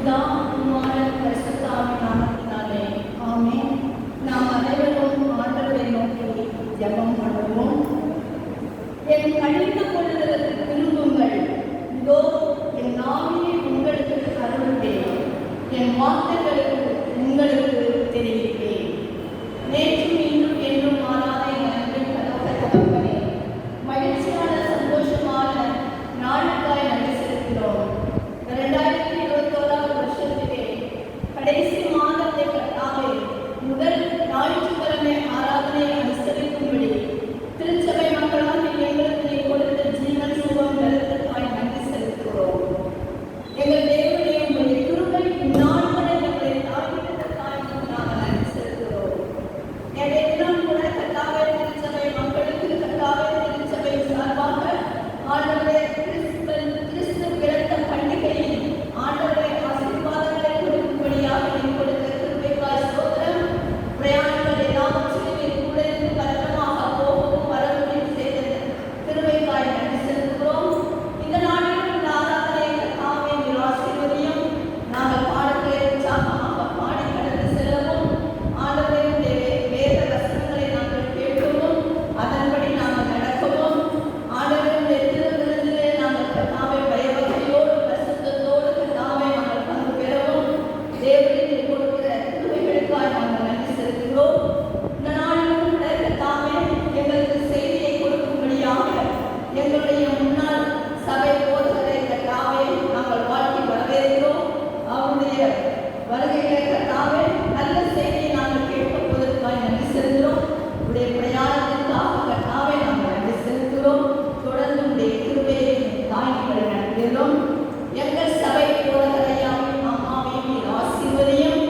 பிதா குமாரன் பரிசுத்த ஆவியின் நாமத்தினாலே ஆமென். நாம் அனைவரும் ஆண்டவரை நோக்கி ஜெபம் பண்ணுவோம். என் கடிந்து கொள்ளுதலுக்கு திரும்புங்கள், இதோ என் நாவினை உங்களுக்கு அருள்வேன், என் வார்த்தைகளுக்கு உங்களுக்கு தெரிவிப்பேன். நேற்றும் இன்றும் என்றும் மாறாத என் அன்பின் தகப்பனே, மகிழ்ச்சியான சந்தோஷமான நாளுக்காய் நன்றி செலுத்துகிறோம். 2021 வருஷத்திலே கடைசி மாதத்தை கட்டாவே முதல் ஞாயிற்றுக்கிழமை ஆராதனை அனுசரிக்கும்படி திருச்சபை மக்களால் எங்களுக்கு நீ கொடுத்த ஜீவன் சுகம் வெள்ளத்துக்காய் நன்றி செலுத்துகிறோம். எங்கள் தேவனே, உங்களுடைய கிருபை இந்நாள் வரை எங்களை தாழ்த்தினதற்காய் நாங்கள் நன்றி செலுத்துகிறோம். எங்கள் தினம் கூட கத்தாவே திருச்சபை மக்களுக்கு கத்தாவே திருச்சபை சார்பாக ஆண்டவரே கிறிஸ்து பிறந்த பண்டிகையில் ஆண்டவரே ஆசீர்வாதங்களை கொடுக்கும்படியாக நீ கொடுத்த கிருபைக்காய் ஸ்தோத்திரம். பிரயாணங்கள் எல்லாவற்றிலும் கூட இருந்து பத்திரமாக போகவும் வரவும் செய்த கிருபைக்காய் நன்றி செலுத்துகிறோம். இந்த நாளிலும் இந்த ஆராதனை கத்தாவே நீர் ஆசீர்வதியும். நாங்கள் பாடங்களை உற்சாகமாக பாடி கடந்து செல்லவும் ஆண்டவரே வேத வசனங்களை நாங்கள் கேட்கவும் அதன்படி நாங்கள் நடக்கவும் ஆண்டவரே திருவிருந்திலே நாங்கள் கத்தாவே பயபக்தியோடு பரிசுத்தத்தோடு கத்தாவே நாங்கள் பங்கு பெறவும் தேவனே கொடுக்கிற கிருபைகளுக்காய் நாங்கள் நன்றி செலுத்துகிறோம். இந்த நாளிலும் கூட கத்தாவே எங்களுக்கு செய்தியை கொடுக்கும்படியாக எங்களுடைய முன்னாள் சபை போதகரை கத்தாவே நாங்கள் வாழ்த்தி வரவேற்கிறோம். அவருடைய வருகைகளை கத்தாவே நல்ல செய்தியை நாங்கள் கேட்பதற்காய் நன்றி செலுத்துகிறோம். உடைய பிரயாணத்திற்காக கத்தாவே நாங்கள் நன்றி செலுத்துகிறோம். தொடர்ந்து உடைய கிருபையை தாய்களை நடத்துகிறோம். எங்கள் சபை போதகரையாவையும் அம்மாவையும் ஆசீர்வதியும்.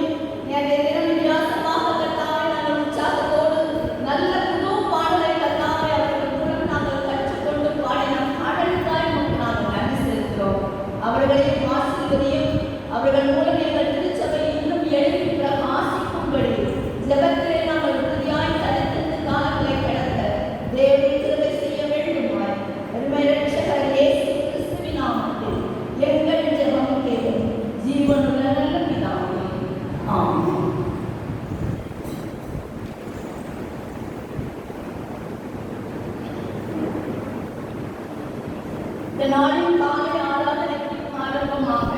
எங்கள் தினம் வித்தியாசமாக கத்தாவே நாங்கள் உற்சாகத்தோடு நல்ல புது பாடலை கத்தாவே அவர்கள் மூலம் நாங்கள் கற்றுக்கொண்டு பாடின பாடலுக்காய் நாங்கள் நன்றி செலுத்துகிறோம். அவர்களையும் ஆசீர்வதியும். அவர்கள் மூலம் எங்கள் திருச்சபை இன்னும் எழுதி பிரகாசிக்கும்படி ஜெபத்திலே நாங்கள் உறுதியாய் தரித்திருந்து காலங்களை கடந்த தேவனை கிருபை செய்ய வேண்டுமாய் அருமை இரட்சகர் இயேசு கிறிஸ்துவின் நாமத்தில் எங்கள் ஜெபம் கேளும் ஜீவனுள்ள நல்ல பிதாவே, ஆமென். இந்த நாளின் காலை ஆராதனைக்கு ஆரம்பமாக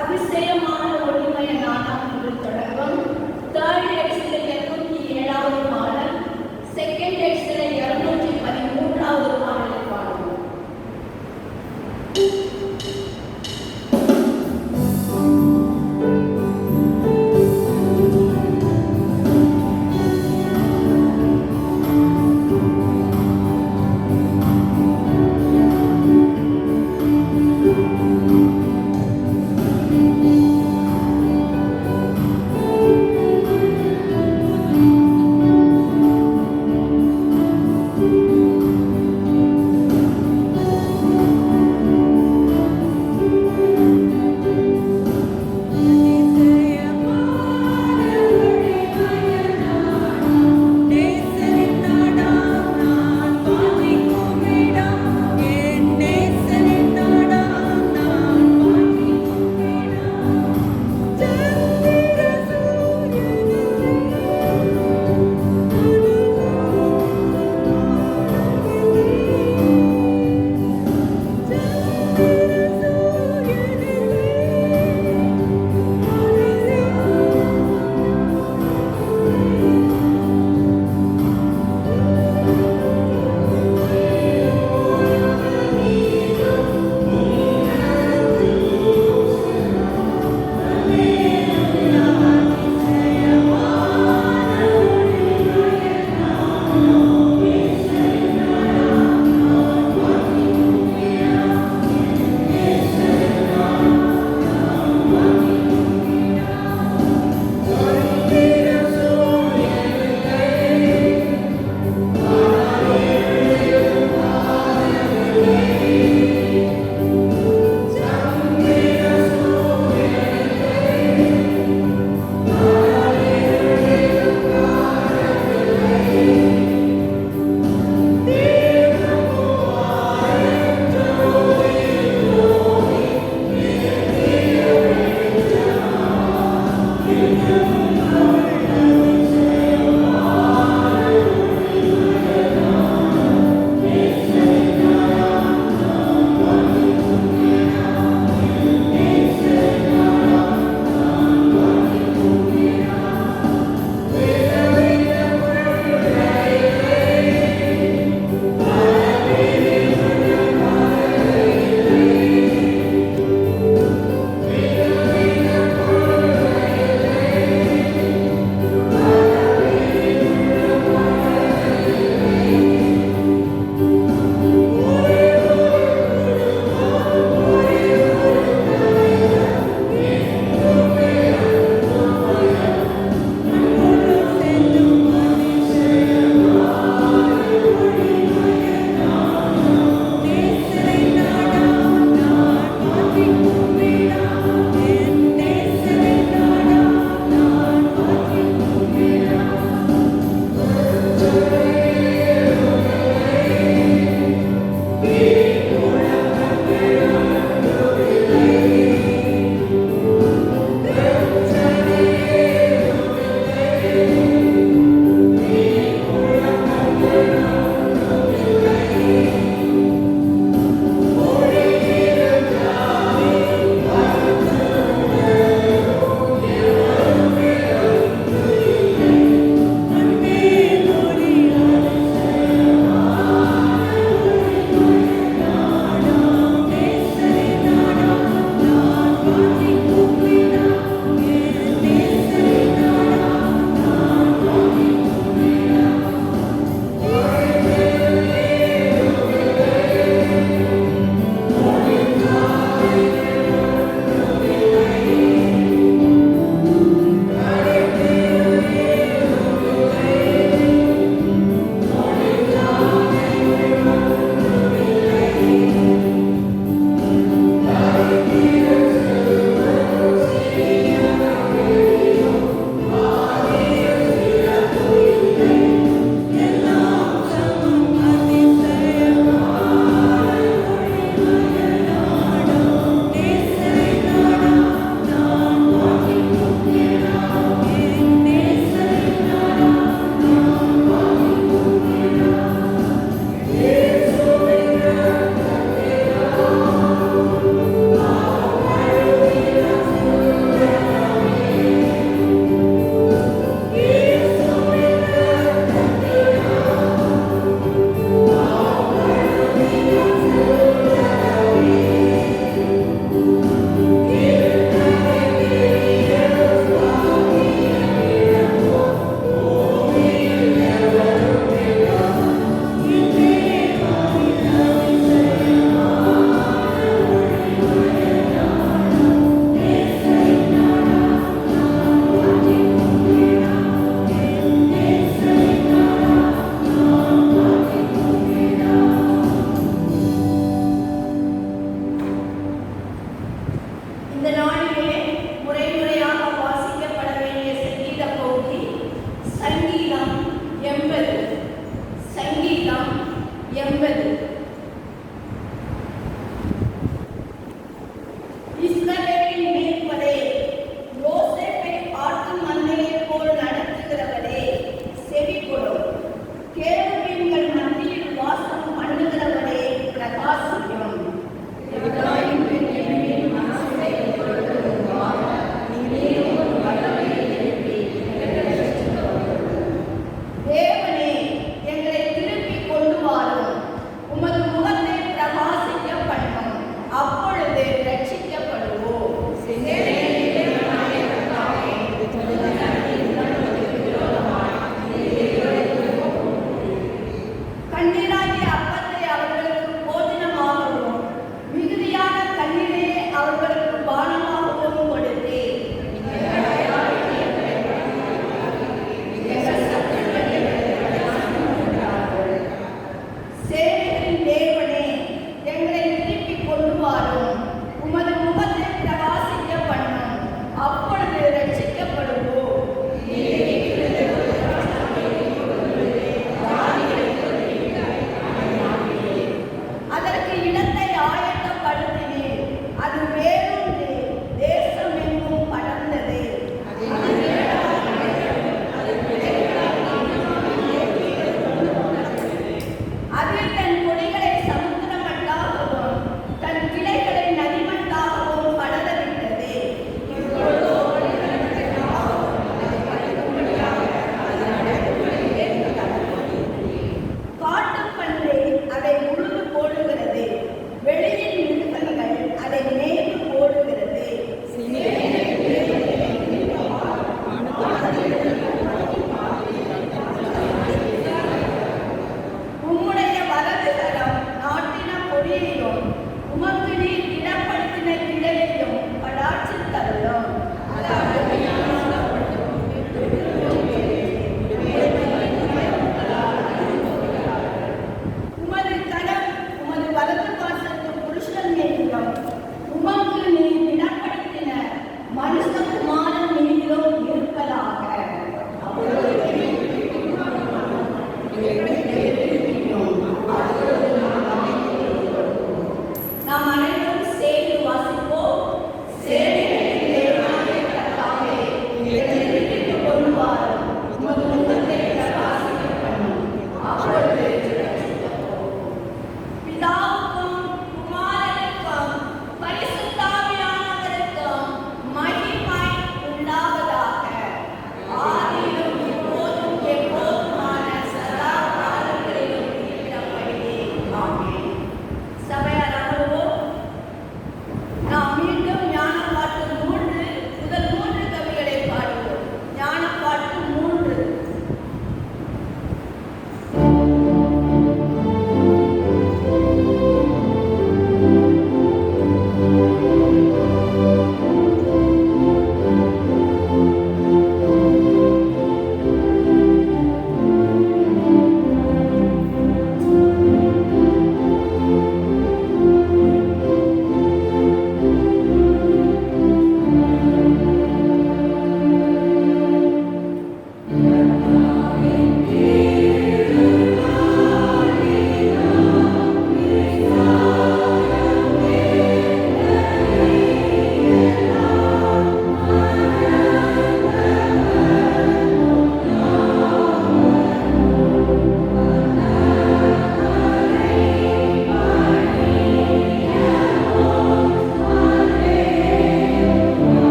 அதிசயமான ஒளிமய நாடகம் என்று தொடங்கும். தேர்ட் எக்ஸில் 207வது பாடல், செகண்ட் எக்ஸில் 213வது பாடலை பாடுவோம்.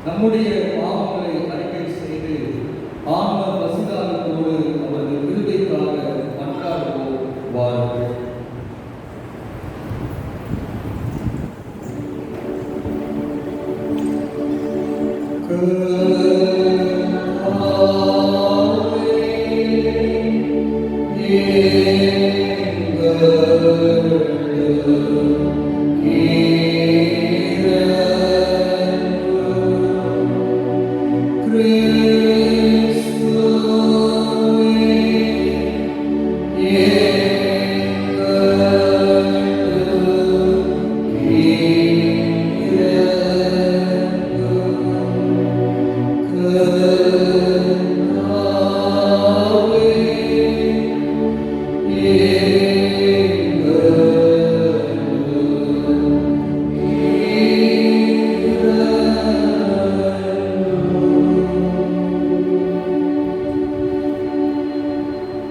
நம்முடைய பாவங்களை அறிக்கை செய்து ஆன்ம பசிதாரத்தோடு அவரது விருதைக்காக மன்றாடுவோம். வாருங்கள்.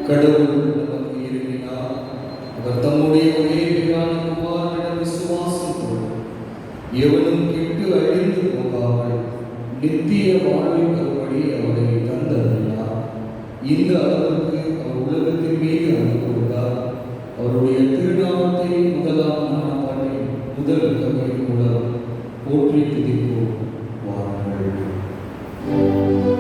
கடவுள் நமக்கு இருக்கினார். அவர் தம்முடைய ஒரே பேரான குமாரனிடம் விசுவாசம் கொண்டு எவனும் கெட்டு அழிந்து போகாமல் நித்திய வாழ்வை தரும்படி அவரை தந்தருளினார். இந்த அளவுக்கு அவர் உலகத்தின் மீது அன்பு கொண்டார். அவருடைய திருநாமத்தை முதலாம் நாமப்பாட்டின் முதல் கவிதை மூலம் போற்றி துதிப்போம். வாருங்கள். Amen.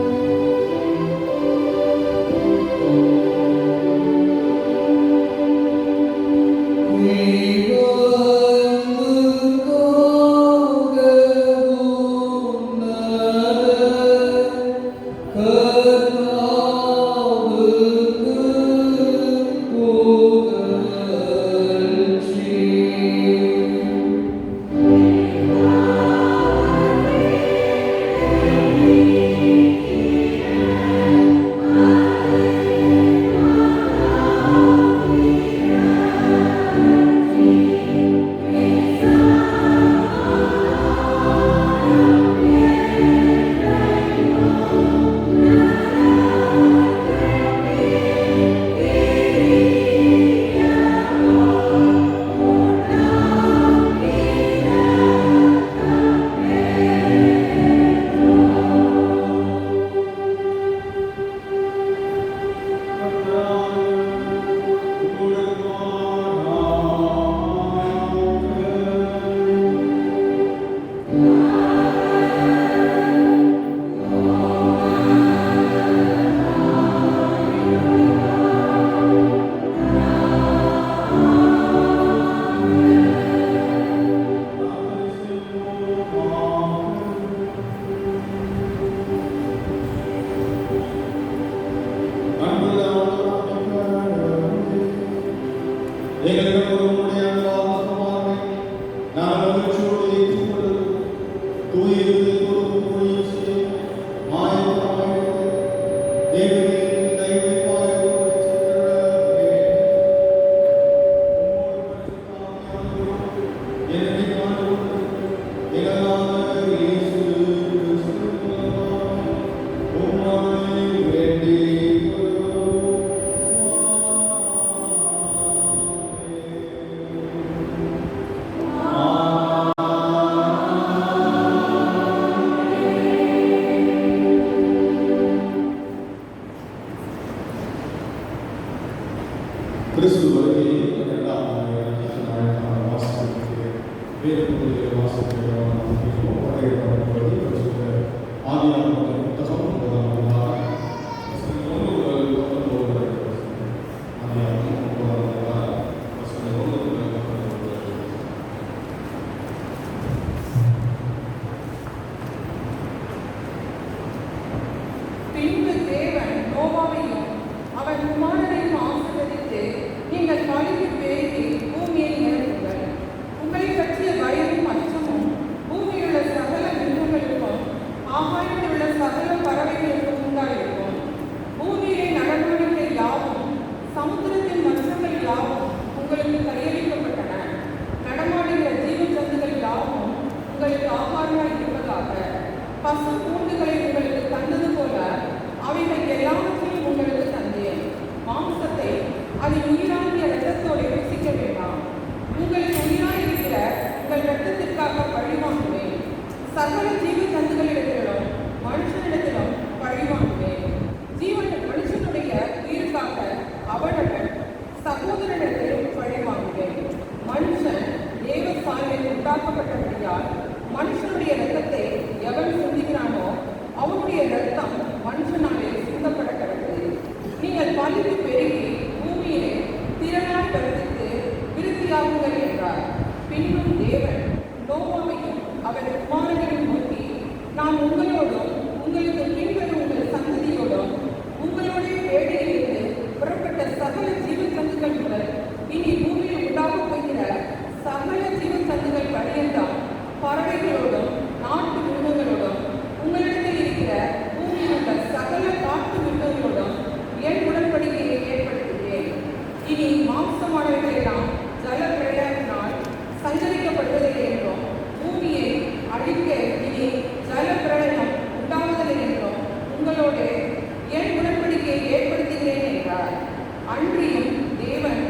பின்பு தேவன் நோவாவையும் அவன் குமாரரையும் ஆசீர்வதித்து, நீங்கள் பலுகி பெருகி பூமியை நிரப்புங்கள். உங்களைப் பற்றிய பயமும் அச்சமும் பூமியிலுள்ள சகல மிருகங்களுக்கும் ஆகாயத்திலுள்ள சகல பறவைகளுக்கும் உண்டாயிருக்கும். பூமியிலே நடமாடுகிற யாவும் சமுத்திரத்தின் மச்சங்கள் யாவும் உங்களுக்கு கையளிக்கப்பட்டன. நடமாடுகிற ஜீவ ஜந்துகள் யாவும் உங்களுக்கு ஆகாரமாய் இருப்பதாக. பசு பூண்டுகளை உங்களுக்கு தந்தது போல அவைகள் எல்லாவற்றையும் உங்களுக்கு தந்தேன். மாம்சத்தை அதில் உயிராகிய இரத்தத்தோடு ருசிக்க வேண்டாம். உங்களுக்கு உயிராயிருக்கிற உங்கள் இரத்தத்திற்காக பழிவாங்குவேன். சகல ஜீவ ஜந்துகளிடத்திலும் மனுஷனிடத்திலும் பழிவாங்குவேன். மனுஷனுடைய உயிருக்காக அவனவன் சகோதரனிடத்தில் பழிவாங்குவேன். மனுஷன் தேவ சாயலில் உண்டாக்கப்பட்டபடியால் மனுஷனுடைய இரத்தத்தை எவன் சிந்துகிறானோ அவனுடைய இரத்தம் மனுஷனாலே சிந்தப்பட கிடக்கிறது. நீங்கள் பலுகி பெருகி பூமியிலே திரளாய் வர்த்தித்து விருத்தியாகுங்கள் என்றார். பின்னும் தேவன் நோவாவையும் அவன் குமாரனையும் நோக்கி, நான் உங்களோடும் உங்களுக்கு பின்வரும் உங்கள் சந்ததியோடும் உங்களுடைய பேடையிலிருந்து புறப்பட்ட சகல ஜீவசந்துகள் முதல் இனி பூமியில் உண்டாகப் போகிற சகல ஜீவசந்துகள் பரியந்தான் பறவைகளோடும் நாட்டு மிருகங்களோடும் உங்களிடத்தில் இருக்கிற பூமியில் உள்ள சகல காட்டு மிருகங்களோடும் என் உடன்படிக்கையை ஏற்படுத்துகிறேன். இனி மாம்சமானவைகளெல்லாம் ஜல பிரளயத்தினால் சஞ்சரிக்கப்படுவதில்லை என்றும் பூமியை அழிக்க இனி ஜல பிரளயம் உண்டாவதில்லை என்றும் உங்களோடு என் உடன்படிக்கையை ஏற்படுத்துகிறேன் என்றார். அன்றியும் தேவன்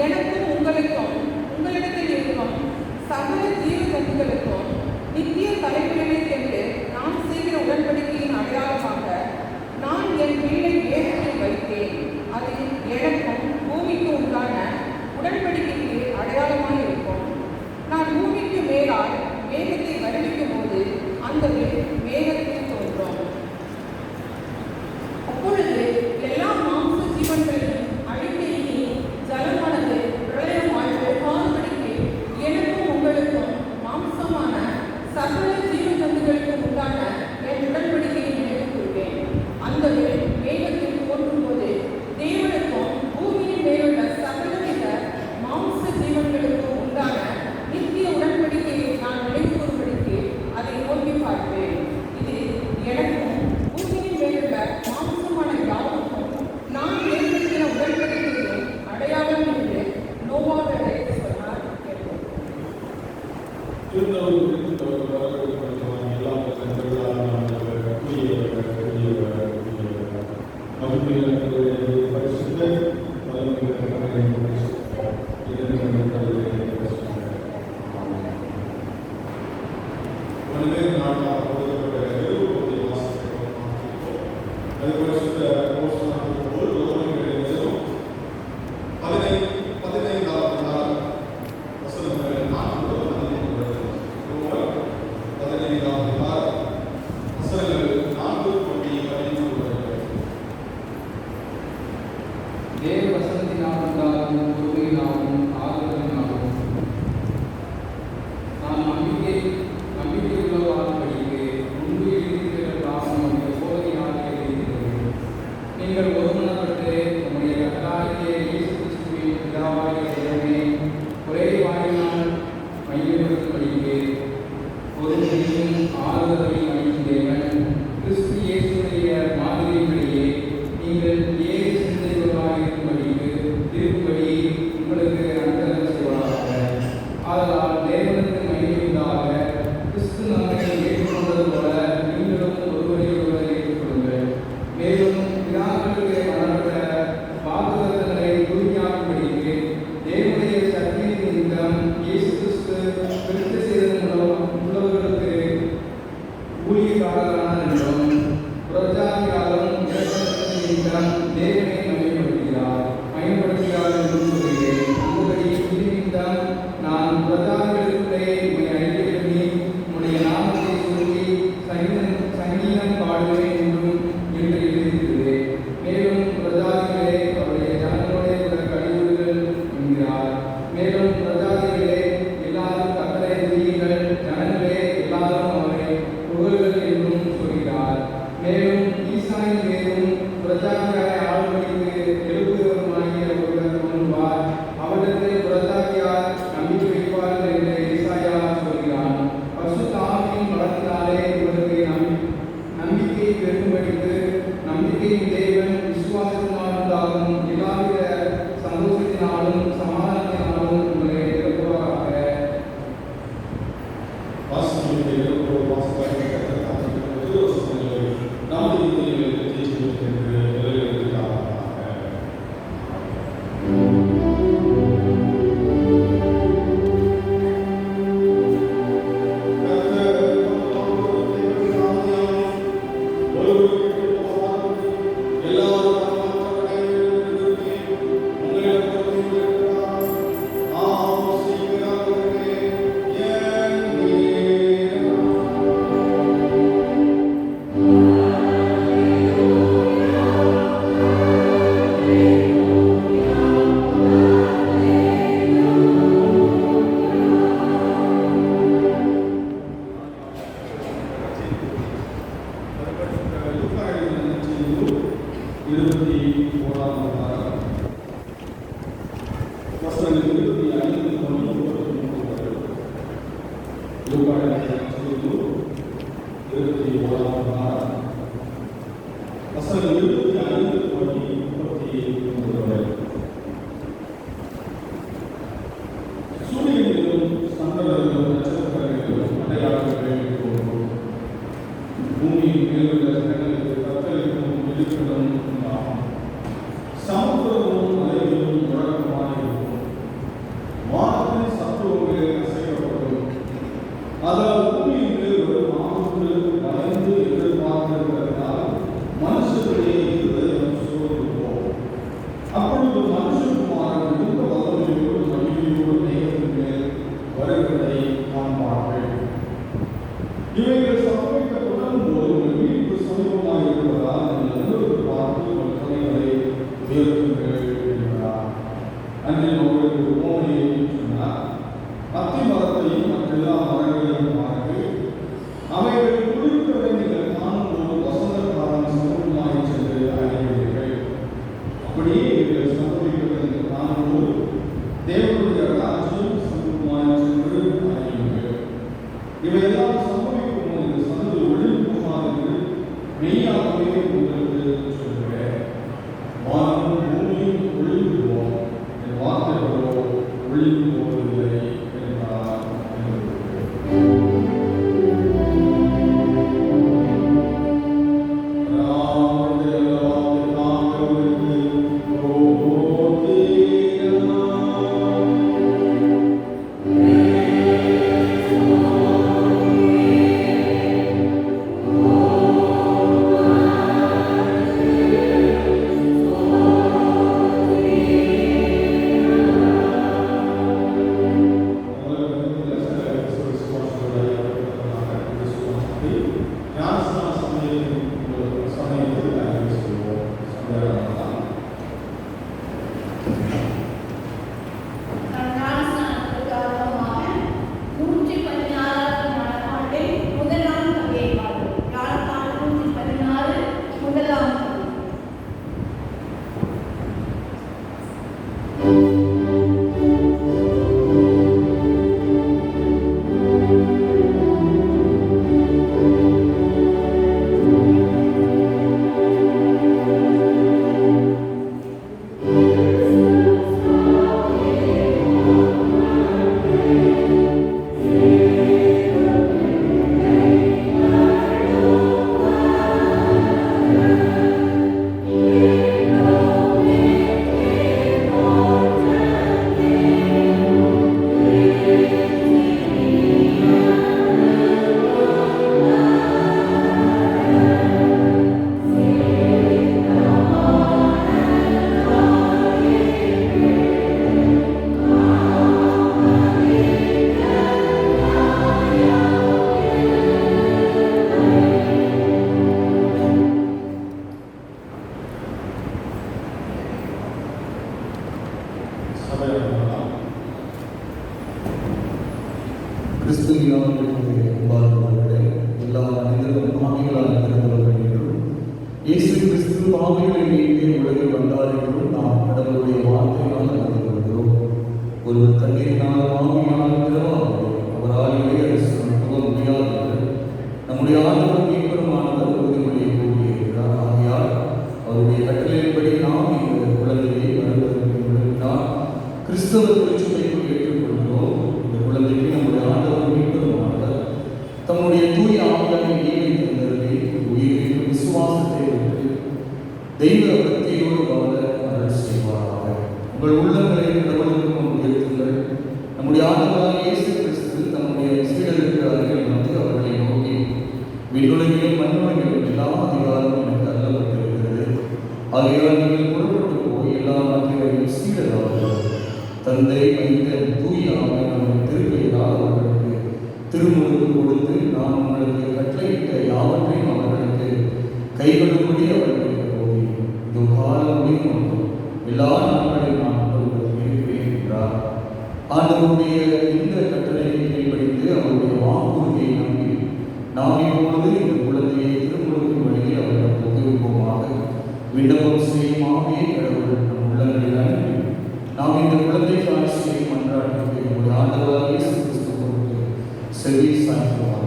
எனக்கும் உங்களுக்கும் உங்களிடத்தில் இருக்கும் சகல ஜீவ ஜந்துக்களுக்கும் நித்திய தலைமுறைகளுக்கு என்று நான் செய்கிற உடன்படிக்கையின் அடையாளமாக நான் என் பிள்ளை வேகத்தில் வைத்தேன். அது எனக்கும் பூமிக்கு உண்டான உடன்படிக்கைக்கு அடையாளமாக இருக்கும். நான் பூமிக்கு மேலால் மேகத்தை வருவிக்கும் போது அந்த மேகத்தில் தோன்றும். அப்பொழுது எல்லா மாம்ச ஜீவன்களையும் அழிக்க இனி ஜலமானது பிரளயமாய் போகாதபடிக்கு எனக்கும் உங்களுக்கும் மாம்சமான சகல ஜீவ ஜந்துகளுக்கும் உண்டான என் உடன்படிக்கையை நினைவு கூறுவேன். அந்த மேகத்தில் தோன்றும் போது தேவனுக்கும் பூமியின் மேலுள்ள சகலவித மாம்ச ஜீவன்களுக்கும் உண்டான நித்திய உடன்படிக்கையை நான் நினைவு கூறும்படிக்கு அதை நோக்கி பார்ப்பேன். இது எனக்கும் பூமியின் மேலுள்ள மாம்சமான யாவுக்கும் நான் ஏற்படுத்தின உடன்படிக்கையின் அடையாளம் என்று நோவாவிடை சொன்னார். தேவ வசனத்தினாலும் பொறுமையினாலும் ஆதரவினாலும் நான் நம்பிக்கையுள்ளவாறுபடிக்கு முன்பு இருக்கிற தாசம் சோதனையாக இருக்கிறது. இருக்கும்படிக்கு பொறுமையும் ஆறுதலையும் அளிக்கும் தேவன் கிறிஸ்து இயேசுடைய மாதிரியின்படியே நீங்கள் ஏழு சிந்தையுள்ளவராக இருக்கும்படி உங்களுக்கு அனுகிரகம் செய்வாராக. ஆதலால் தேவனுக்கு மகிமை உண்டாக, கிறிஸ்து நம்மை ஏற்றுக்கொண்டது போல நீங்களும் ஒருவரை ஒருவர் ஏற்றுக்கொள்ளுங்கள். மேலும் பிதாக்களுக்கு வழங்கப்பட்ட வாக்குத்தத்தங்களை உறுதியாக்கும்படிக்கு தேவனுடைய சக்தியின் நிமித்தம் இயேசு கிறிஸ்து விருத்தி செய்ததன் உள்ளவர்களுக்கு ஊழியக்காரரான என்றும் புறஜாதியாலும் இரக்கத்தின் நிமித்தம் தேவனை மகிமைப்படுத்துகிறார் என்றும் சொல்கிறேன். அந்தபடி இது நிமித்தம் நான் புறஜாதிகளுக்குள்ளே உம்மை அழைக்க எண்ணி உம்முடைய நாமத்தை சொல்லி சங்கீதம் பாடுவேன் என்று எழுதியிருக்கிறேன். மேலும் புறஜாதிகளே அவருடைய ஜனங்களோட கூட கழிவுகள் என்கிறார். மேலும் புறஜாதிகளே எல்லாரும் கர்த்தரை துதியுங்கள், ஜனங்களே எல்லாரும் அவரை புகழுங்கள் என்றும் சொல்கிறார். மேலும் ஈசாயின் மேலும் புறஜாதியாரை ஆளும்படிக்கு எழுப்புகிறவருமாகிய ஒருவர் தோன்றுவார். அவரிடத்தில் புறஜாதியார் நம்பிக்கை வைப்பார்கள் என்று ஏசாயா சொல்கிறான். பரிசுத்த ஆவியின் பலத்தினாலே இவருக்கு நம்பிக்கை பெருகும்படிக்கு நம்பிக்கையின் தேவன் விசுவாசத்தினால் உண்டாகும் எல்லாவித சந்தோஷத்தினாலும் சமாதானத்தினாலும் உங்களை நிரப்புவாராக. கிறிஸ்துவியானவர்களே, அன்பார்ந்தவர்களே, எல்லா மனிதர்களும் பாவிகளாக இருக்கிறவர்கள் என்றும் இயேசு கிறிஸ்து பாவிகளை நீக்கி உலகில் வந்தார் என்றும் நாம் கடவுளுடைய வார்த்தையால் அறிந்து கொள்கிறோம். ஒருவர் தண்ணீரினால் ஆவியினால் பிறவாகவே அவராலேயே அரசு துவங்க முடியாது என்று நம்முடைய ஆண்டவர் மீட்பருமானவர் உறுதிமொழியை கூறியிருக்கிறார். ஆகையால் அவருடைய கட்டளையின்படி நாம் இந்த குழந்தையை வருவதற்கு விரும்பினால் கிறிஸ்தவ திருச்சபைக்குள் ஏற்றுக்கொள்கிறோம். இந்த குழந்தைக்கு நம்முடைய ஆண்டவர் மீட்பருமானவர் தம்முடைய தூய ஆவியாரை ஈவை தந்தருளி உயிரின் விசுவாசத்தை விட்டு தெய்வ பக்தியோடு வாழ அருள் செய்வாராக. உங்கள் உள்ளங்களை கடவுளுக்கும் உயர்த்துங்கள். நம்முடைய ஆண்டவராகிய இயேசு கிறிஸ்து தம்முடைய சீடருக்கு அருகில் வந்து அவர்களை நோக்கி, விண்ணுலகிலும் மண்ணுலகிலும் எல்லா அதிகாரமும் எனக்கு அருளப்பட்டிருக்கிறது. ஆகையால் நீங்கள் புறப்பட்டு போய் எல்லா நாட்களையும் சீடராக தந்தை வைத்த தூய ஆவியானவரின் திருப்பெயரால் அவர்களுக்கு திருமுழுக்கு கொடுத்து நான் உங்களுக்கு கட்டளையிட்ட யாவற்றையும் அவர்களுக்கு கைவிடும்படி அவர்களுக்கு போதி இது காலம் முடியும் எல்லா நாட்களையும் நான் உங்களுக்கு இருக்கிறேன் என்றார். ஆண்டவருடைய இந்த கட்டளையை கீழ்ப்படிந்து அவருடைய வாக்குறுதியை நம்பி நாம் இப்பொழுது இந்த குழந்தையை திருமுழுக்கு வழியில் அவர்கள் ஒப்புவிப்போமாக. விண்ணப்பம் செய்யும் ஆவியை கடவுள் நம் உள்ளங்களில் அனுப்பி நாம் இந்த குழந்தைக்கு ஆட்சியை மன்றாடி நம்முடைய ஆண்டவராகிய இயேசு கிறிஸ்து பொருட்டு செவி சாய்க்குவாராக.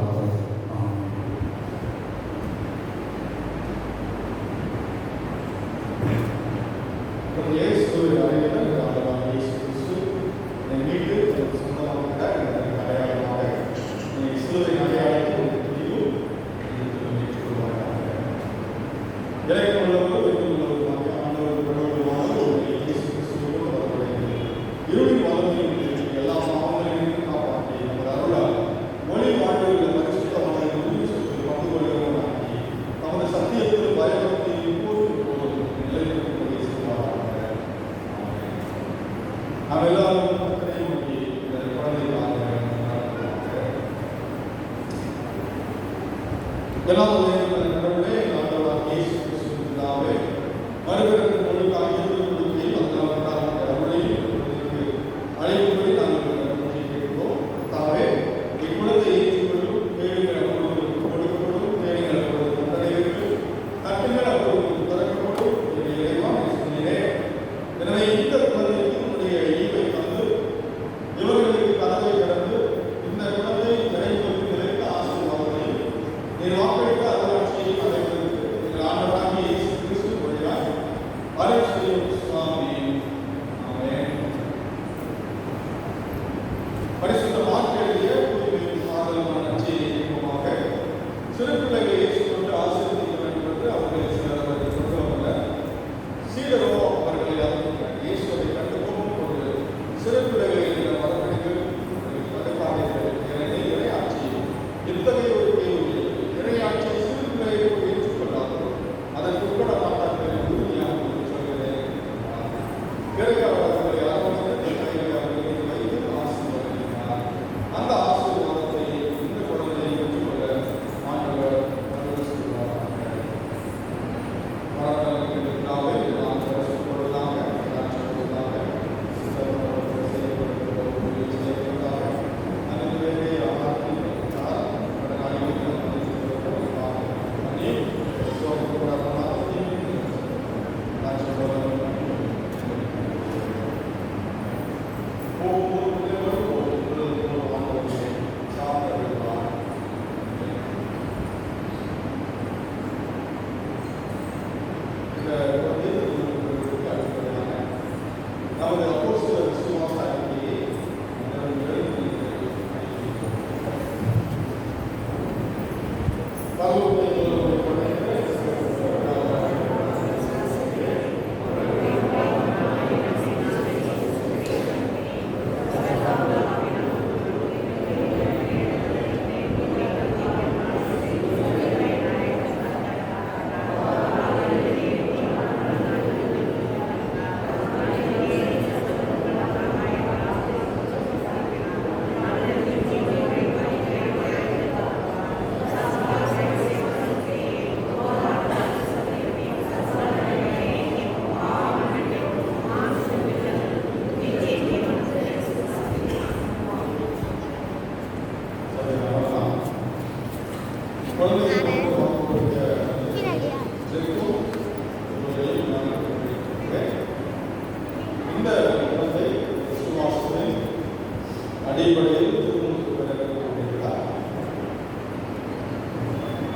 அடிப்படையில் திருமணத்துக்கு கொண்டிருக்கிறார்.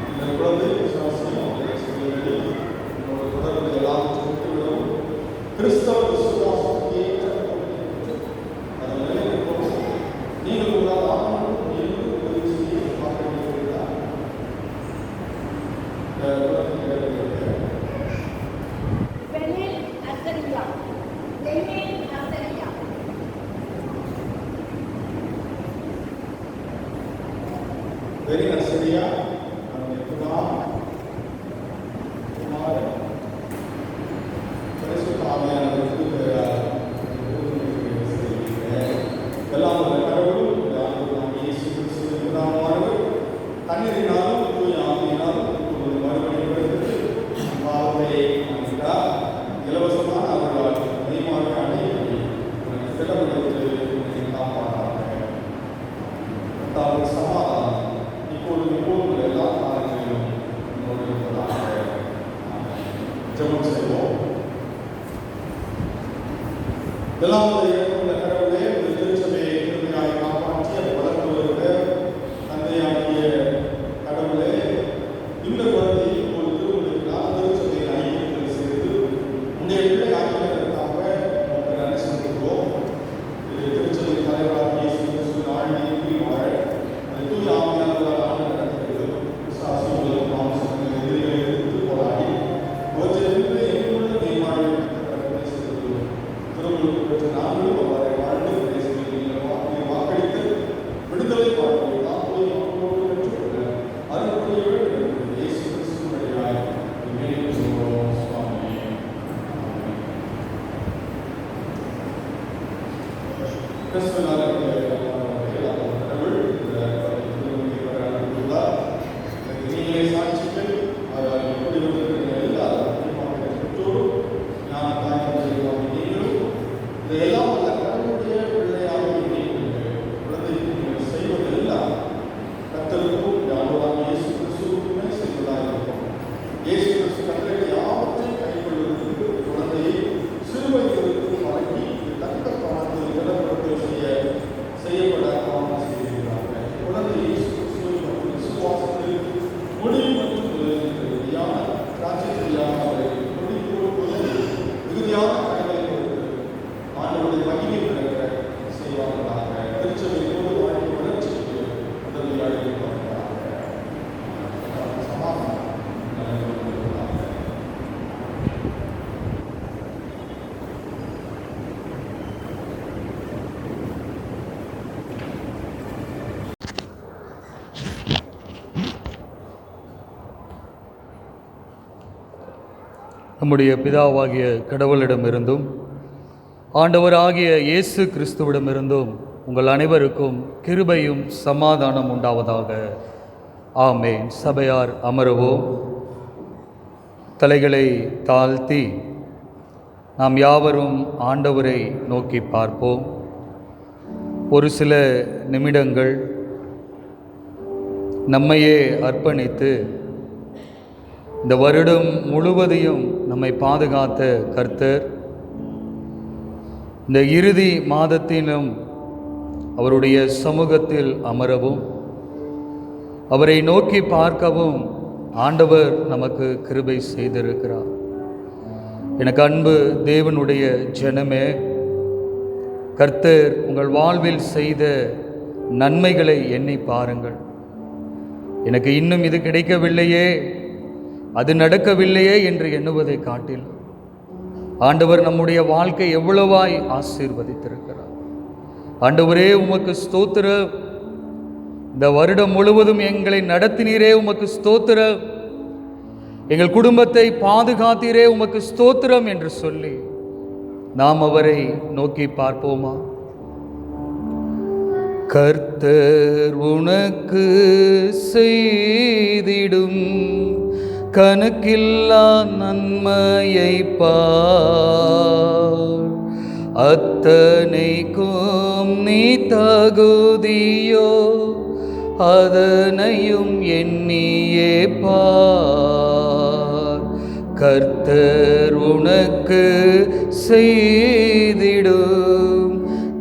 இந்த குழந்தை விசுவாசம் தொடர்பு எல்லாம் விடவும் கிறிஸ்தவ விசுவாசத்தை நீங்கள் வெரி நர்சரியா தண்ணீரினாலும் இலவசமான அவர்களால் அதிகமாக அணையை காப்பாற்றார்கள். சமாதானம் இப்போது எல்லா காலங்களிலும் இருப்பதாக ஜெபம் செய்வோம். எல்லாம் கடவுளே திருச்சபையை திருமையாய் காப்பாற்றி அதை வளர்த்து வருகிற தந்தையாகிய கடவுளே, இந்த குழந்தை இப்போது திருமணத்தினால் திருச்சபையை ஐக்கியத்தில் சேர்த்து உடைய பிள்ளை ஆக்கியதற்காக நமக்கு நன்றி செலுத்துகிறோம். இது திருச்சபை தலைவராகிய ஆழ்நீக்கி வாழ தூய ஆவியானவரால் ஆண்டு நடத்துகிறது. விசுவாசிகளும் மாம்சங்கள் எதிரிகளை எதிர்த்து போராடி ஒவ்வொரு எங்குள்ள தெய்வாழை செலுத்துகிறோம். திருமணம் பெற்ற நாங்களும் அவரை வாழ்ந்து வாக்களித்து விடுதலை வாழ்க்கை தாக்குதல் மக்களோடு பெற்றுக்கொள்ள அருள்புரிய வேண்டும் என்று இயேசு கிறிஸ்து வழியாய் சொல்கிறோம். சுவாமி கிறிஸ்துவ சாட்சிகள் எல்லாம் கடவுளுடைய பிள்ளையாக குழந்தைக்கு செய்வதெல்லாம் கர்த்தருக்கும் ஆண்டவராகிய இயேசு கிறிஸ்துவுக்குமே செய்வதாக இருக்கும். இயேசு கிறிஸ்து கட்டளை யாவற்றையும் கைக்கொள்வதற்கு குழந்தையை சிறுவயதிலிருந்து பழகி தக்க காலத்தில் நிலப்படுத்த செய்யப்பட ஆவணம் செய்திருக்கிறார்கள். குழந்தை இயேசு கிறிஸ்துவை மற்றும் விசுவாசத்தில் முடிவு மற்றும் ராஜ்யத்திற்காக அவரை முடிப்போடு மிகுதியான கடலை கொடுத்து ஆண்டவருடைய மகிமை நடக்கிற செய்வார்களாக. திருச்சபையோடு வாழ்க்கை வளர்ச்சிக்கு உதவியாக இருப்பார்களாக. சமாதானம் நம்முடைய பிதாவாகிய கடவுளிடமிருந்தும் ஆண்டவராகிய இயேசு கிறிஸ்துவிடமிருந்தும் உங்கள் அனைவருக்கும் கிருபையும் சமாதானம் உண்டாவதாக. ஆமென். சபையார் அமருவோம். தலைகளை தாழ்த்தி நாம் யாவரும் ஆண்டவரை நோக்கி பார்ப்போம். ஒரு சில நிமிடங்கள் நம்மையே அர்ப்பணித்து இந்த வருடம் முழுவதையும் நம்மை பாதுகாத்த கர்த்தர் இந்த இறுதி மாதத்திலும் அவருடைய சமூகத்தில் அமரவும் அவரை நோக்கி பார்க்கவும் ஆண்டவர் நமக்கு கிருபை செய்திருக்கிறார். எனக்கு அன்பு தேவனுடைய ஜனமே, கர்த்தர் உங்கள் வாழ்வில் செய்த நன்மைகளை எண்ணி பாருங்கள். எனக்கு இன்னும் இது கிடைக்கவில்லையே, அது நடக்கவில்லையே என்று எண்ணுவதை காட்டில் ஆண்டவர் நம்முடைய வாழ்க்கை எவ்வளவாய் ஆசீர்வதித்திருக்கிறார். ஆண்டவரே உமக்கு ஸ்தோத்திரம். இந்த வருடம் முழுவதும் எங்களை நடத்தினீரே உமக்கு ஸ்தோத்திரம். எங்கள் குடும்பத்தை பாதுகாத்தீரே உமக்கு ஸ்தோத்திரம் என்று சொல்லி நாம் அவரை நோக்கி பார்ப்போமா? கர்த்தர் உனக்கு செய்திடும் கணக்கில்லா நன்மையை பார், அத்தனைக்கும் நீ தகுதியோ அதனையும் எண்ணியே பார். கர்த்தர் உனக்கு செய்திடும்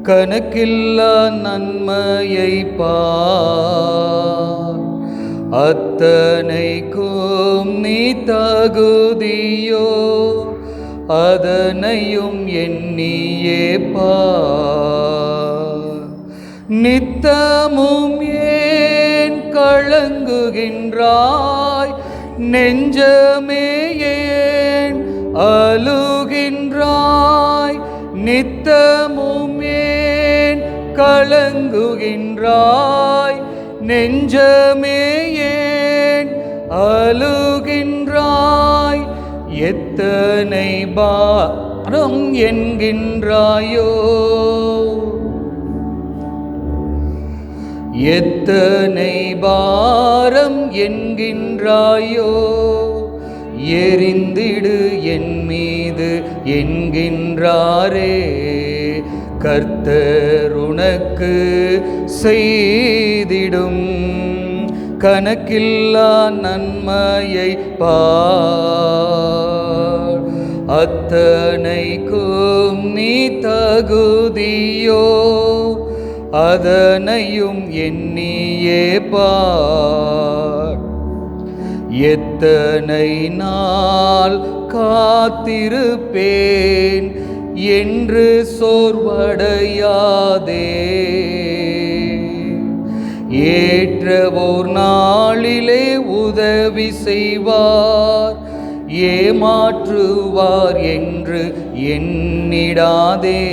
கணக்கில்லா நன்மையை பார். அத்தனைக்கும் நீ தகுதியோ அதனையும் எண்ணியே பார். நித்தமும் ஏன் கலங்குகின்றாய், நெஞ்சமே ஏன் அழுகின்றாய். நித்தமும் ஏன் கலங்குகின்றாய், நெஞ்சமே ஏன் அழுகின்றாய். எத்தனை பாரம் என்கின்றாயோ, எத்தனை பாரம் என்கின்றாயோ. எரிந்திடு என் மீது என்கின்றாரே. கர்த்தர் உனக்கு செய்திடும் கணக்கில்லா நன்மையை பார். அத்தனைக்கும் நீ தகுதியோ அதனையும் எண்ணியே பார். எத்தனை நாள் காத்திருப்பேன் என்று சோர்வடையாதே. ஏற்றவோர் நாளிலே உதவி செய்வார், ஏமாற்றுவார் என்று எண்ணிடாதே.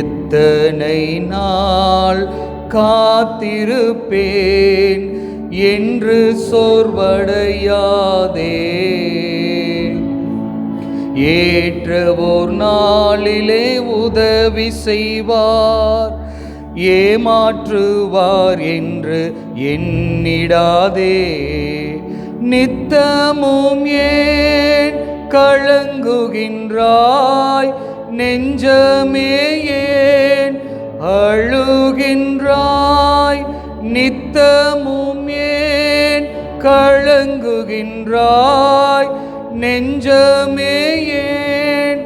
எத்தனை நாள் காத்திருப்பேன் என்று சோர்வடையாதே. ஏற்றவோர் நாளிலே உதவி செய்வார், ஏமாற்றுவார் என்று எண்ணிடாதே. நித்தமும் ஏன் கலங்குகின்றாய், நெஞ்சமே ஏன் அழுகின்றாய். நித்தமும் ஏன் கலங்குகின்றாய், நெஞ்சமே ஏன்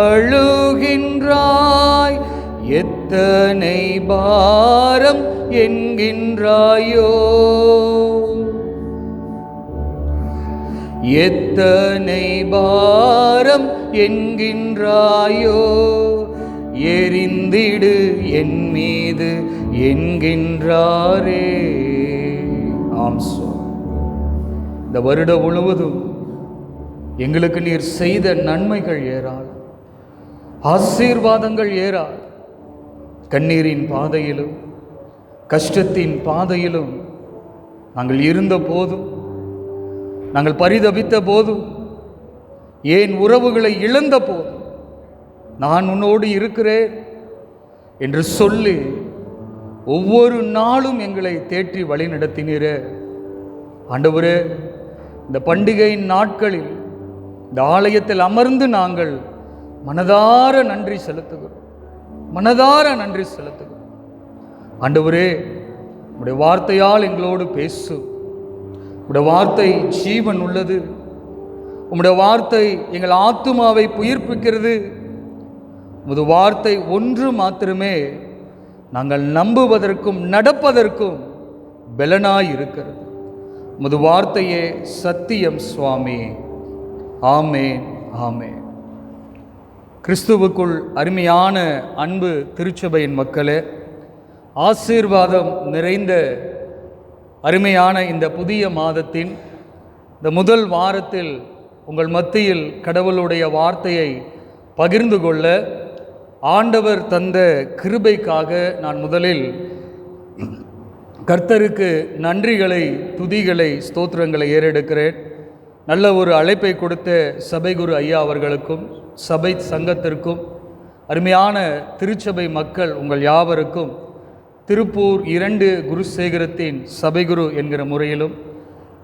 அழுகின்றாய். எத்தனை பாரம் என்கின்றாயோ, எத்தனை பாரம் என்கின்றாயோ. எரிந்திடு என் மீது என்கின்றாரே. ஆம் சுவாமி, இந்த வருடம் முழுவதும் எங்களுக்கு நீர் செய்த நன்மைகள் ஏராளம், ஆசீர்வாதங்கள் ஏராளம். கண்ணீரின் பாதையிலும் கஷ்டத்தின் பாதையிலும் நாங்கள் இருந்த போதும், நாங்கள் பரிதபித்த போதும், ஏன் உறவுகளை இழந்த போதும் நான் உன்னோடு இருக்கிறேன் என்று சொல்லி ஒவ்வொரு நாளும் எங்களை தேற்றி வழி நடத்தினீரே. ஆண்டவரே, இந்த பண்டிகையின் நாட்களில் இந்த ஆலயத்தில் அமர்ந்து நாங்கள் மனதார நன்றி செலுத்துகிறோம், மனதார நன்றி செலுத்துகிறோம். ஆண்டவரே, உம்முடைய வார்த்தையால் எங்களோடு பேசு. உம்முடைய வார்த்தை ஜீவன் உள்ளது. உம்முடைய வார்த்தை எங்கள் ஆத்துமாவை உயிர்ப்பிக்கிறது. உமது வார்த்தை ஒன்று மாத்திரமே நாங்கள் நம்புவதற்கும் நடப்பதற்கும் பலனாய் இருக்கிறது. உமது வார்த்தையே சத்தியம் சுவாமி. ஆமேன், ஆமேன். கிறிஸ்துவுக்குள் அருமையான அன்பு திருச்சபையின் மக்களே, ஆசீர்வாதம் நிறைந்த அருமையான இந்த புதிய மாதத்தின் இந்த முதல் வாரத்தில் உங்கள் மத்தியில் கடவுளுடைய வார்த்தையை பகிர்ந்து கொள்ள ஆண்டவர் தந்த கிருபைக்காக நான் முதலில் கர்த்தருக்கு நன்றிகளை, துதிகளை, ஸ்தோத்திரங்களை ஏறெடுக்கிறேன். நல்ல ஒரு அழைப்பை கொடுத்த சபைகுரு ஐயா அவர்களுக்கும் சபை சங்கத்திற்கும் அருமையான திருச்சபை மக்கள் உங்கள் யாவருக்கும் திருப்பூர் 2 குருசேகரத்தின் சபைகுரு என்கிற முறையிலும்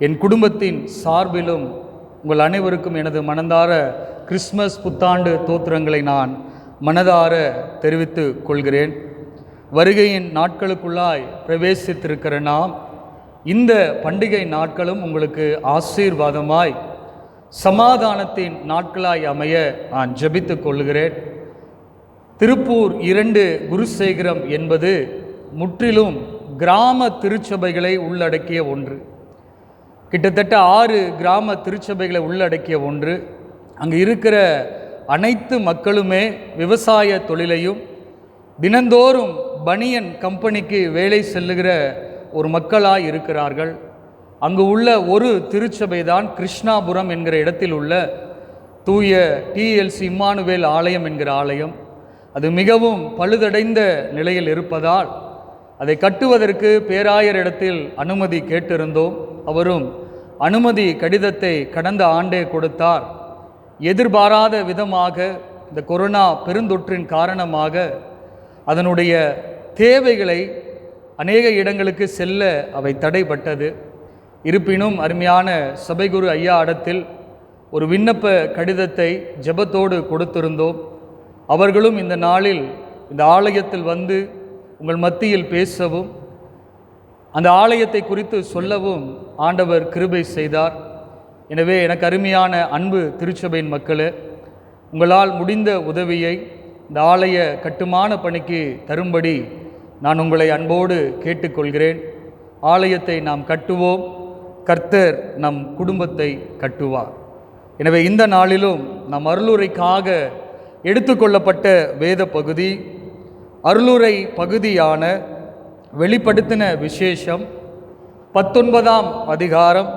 என் குடும்பத்தின் சார்பிலும் உங்கள் அனைவருக்கும் எனது மனதார கிறிஸ்மஸ் புத்தாண்டு தோத்திரங்களை நான் மனதார தெரிவித்து கொள்கிறேன். வருகையின் நாட்களுக்குள்ளாய் பிரவேசித்திருக்கிற நாம் இந்த பண்டிகை நாட்களும் உங்களுக்கு ஆசீர்வாதமாய் சமாதானத்தின் நாட்களாய் அமைய நான் ஜெபித்துக் கொள்கிறேன். திருப்பூர் 2 குருசேகரம் என்பது முற்றிலும் கிராம திருச்சபைகளை உள்ளடக்கிய ஒன்று. கிட்டத்தட்ட 6 கிராம திருச்சபைகளை உள்ளடக்கிய ஒன்று. அங்கு இருக்கிற அனைத்து மக்களுமே விவசாய தொழிலையும் தினந்தோறும் பனியன் கம்பெனிக்கு வேலை செல்லுகிற ஒரு மக்களாய் இருக்கிறார்கள். அங்கு உள்ள ஒரு திருச்சபை தான் கிருஷ்ணாபுரம் என்கிற இடத்தில் உள்ள தூய TLC இம்மானுவேல் ஆலயம் என்கிற ஆலயம். அது மிகவும் பழுதடைந்த நிலையில் இருப்பதால் அதை கட்டுவதற்கு பேராயரிடத்தில் அனுமதி கேட்டிருந்தோம். அவரும் அனுமதி கடிதத்தை கடந்த ஆண்டே கொடுத்தார். எதிர்பாராத விதமாக இந்த கொரோனா பெருந்தொற்றின் காரணமாக அதனுடைய தேவைகளை அநேக இடங்களுக்கு செல்ல அவை தடைப்பட்டது. இருப்பினும் அருமையான சபைகுரு ஐயா இடத்தில் ஒரு விண்ணப்ப கடிதத்தை ஜெபத்தோடு கொடுத்திருந்தோம். அவர்களும் இந்த நாளில் இந்த ஆலயத்தில் வந்து உங்கள் மத்தியில் பேசவும் அந்த ஆலயத்தை குறித்து சொல்லவும் ஆண்டவர் கிருபை செய்தார். எனவே எனக்கு அருமையான அன்பு திருச்சபையின் மக்களே, உங்களால் முடிந்த உதவியை இந்த ஆலய கட்டுமான பணிக்கு தரும்படி நான் உங்களை அன்போடு கேட்டுக்கொள்கிறேன். ஆலயத்தை நாம் கட்டுவோம், கர்த்தர் நம் குடும்பத்தை கட்டுவார். எனவே இந்த நாளிலும் நம் அருளுரைக்காக எடுத்துக்கொள்ளப்பட்ட வேத பகுதி அருளுரை பகுதியான வெளிப்படுத்தின விசேஷம் 19ஆம் அதிகாரம்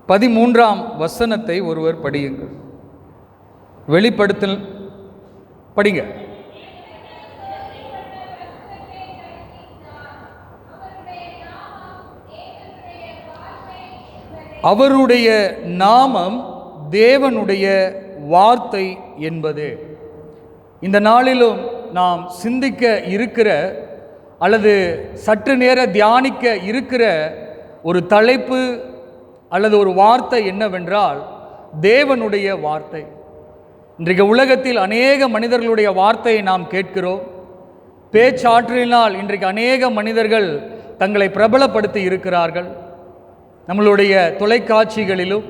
13ஆம் வசனத்தை ஒருவர் படியுங்கள். வெளிப்படுத்தல் படிங்க. அவருடைய நாமம் தேவனுடைய வார்த்தை என்பது. இந்த நாளிலும் நாம் சிந்திக்க இருக்கிற அல்லது சற்று நேர தியானிக்க இருக்கிற ஒரு தலைப்பு அல்லது ஒரு வார்த்தை என்னவென்றால் தேவனுடைய வார்த்தை. இன்றைக்கு உலகத்தில் அநேக மனிதர்களுடைய வார்த்தையை நாம் கேட்கிறோம். பேச்சாற்றலினால் இன்றைக்கு அநேக மனிதர்கள் தங்களை பிரபலப்படுத்தி இருக்கிறார்கள். நம்மளுடைய தொலைக்காட்சிகளிலும்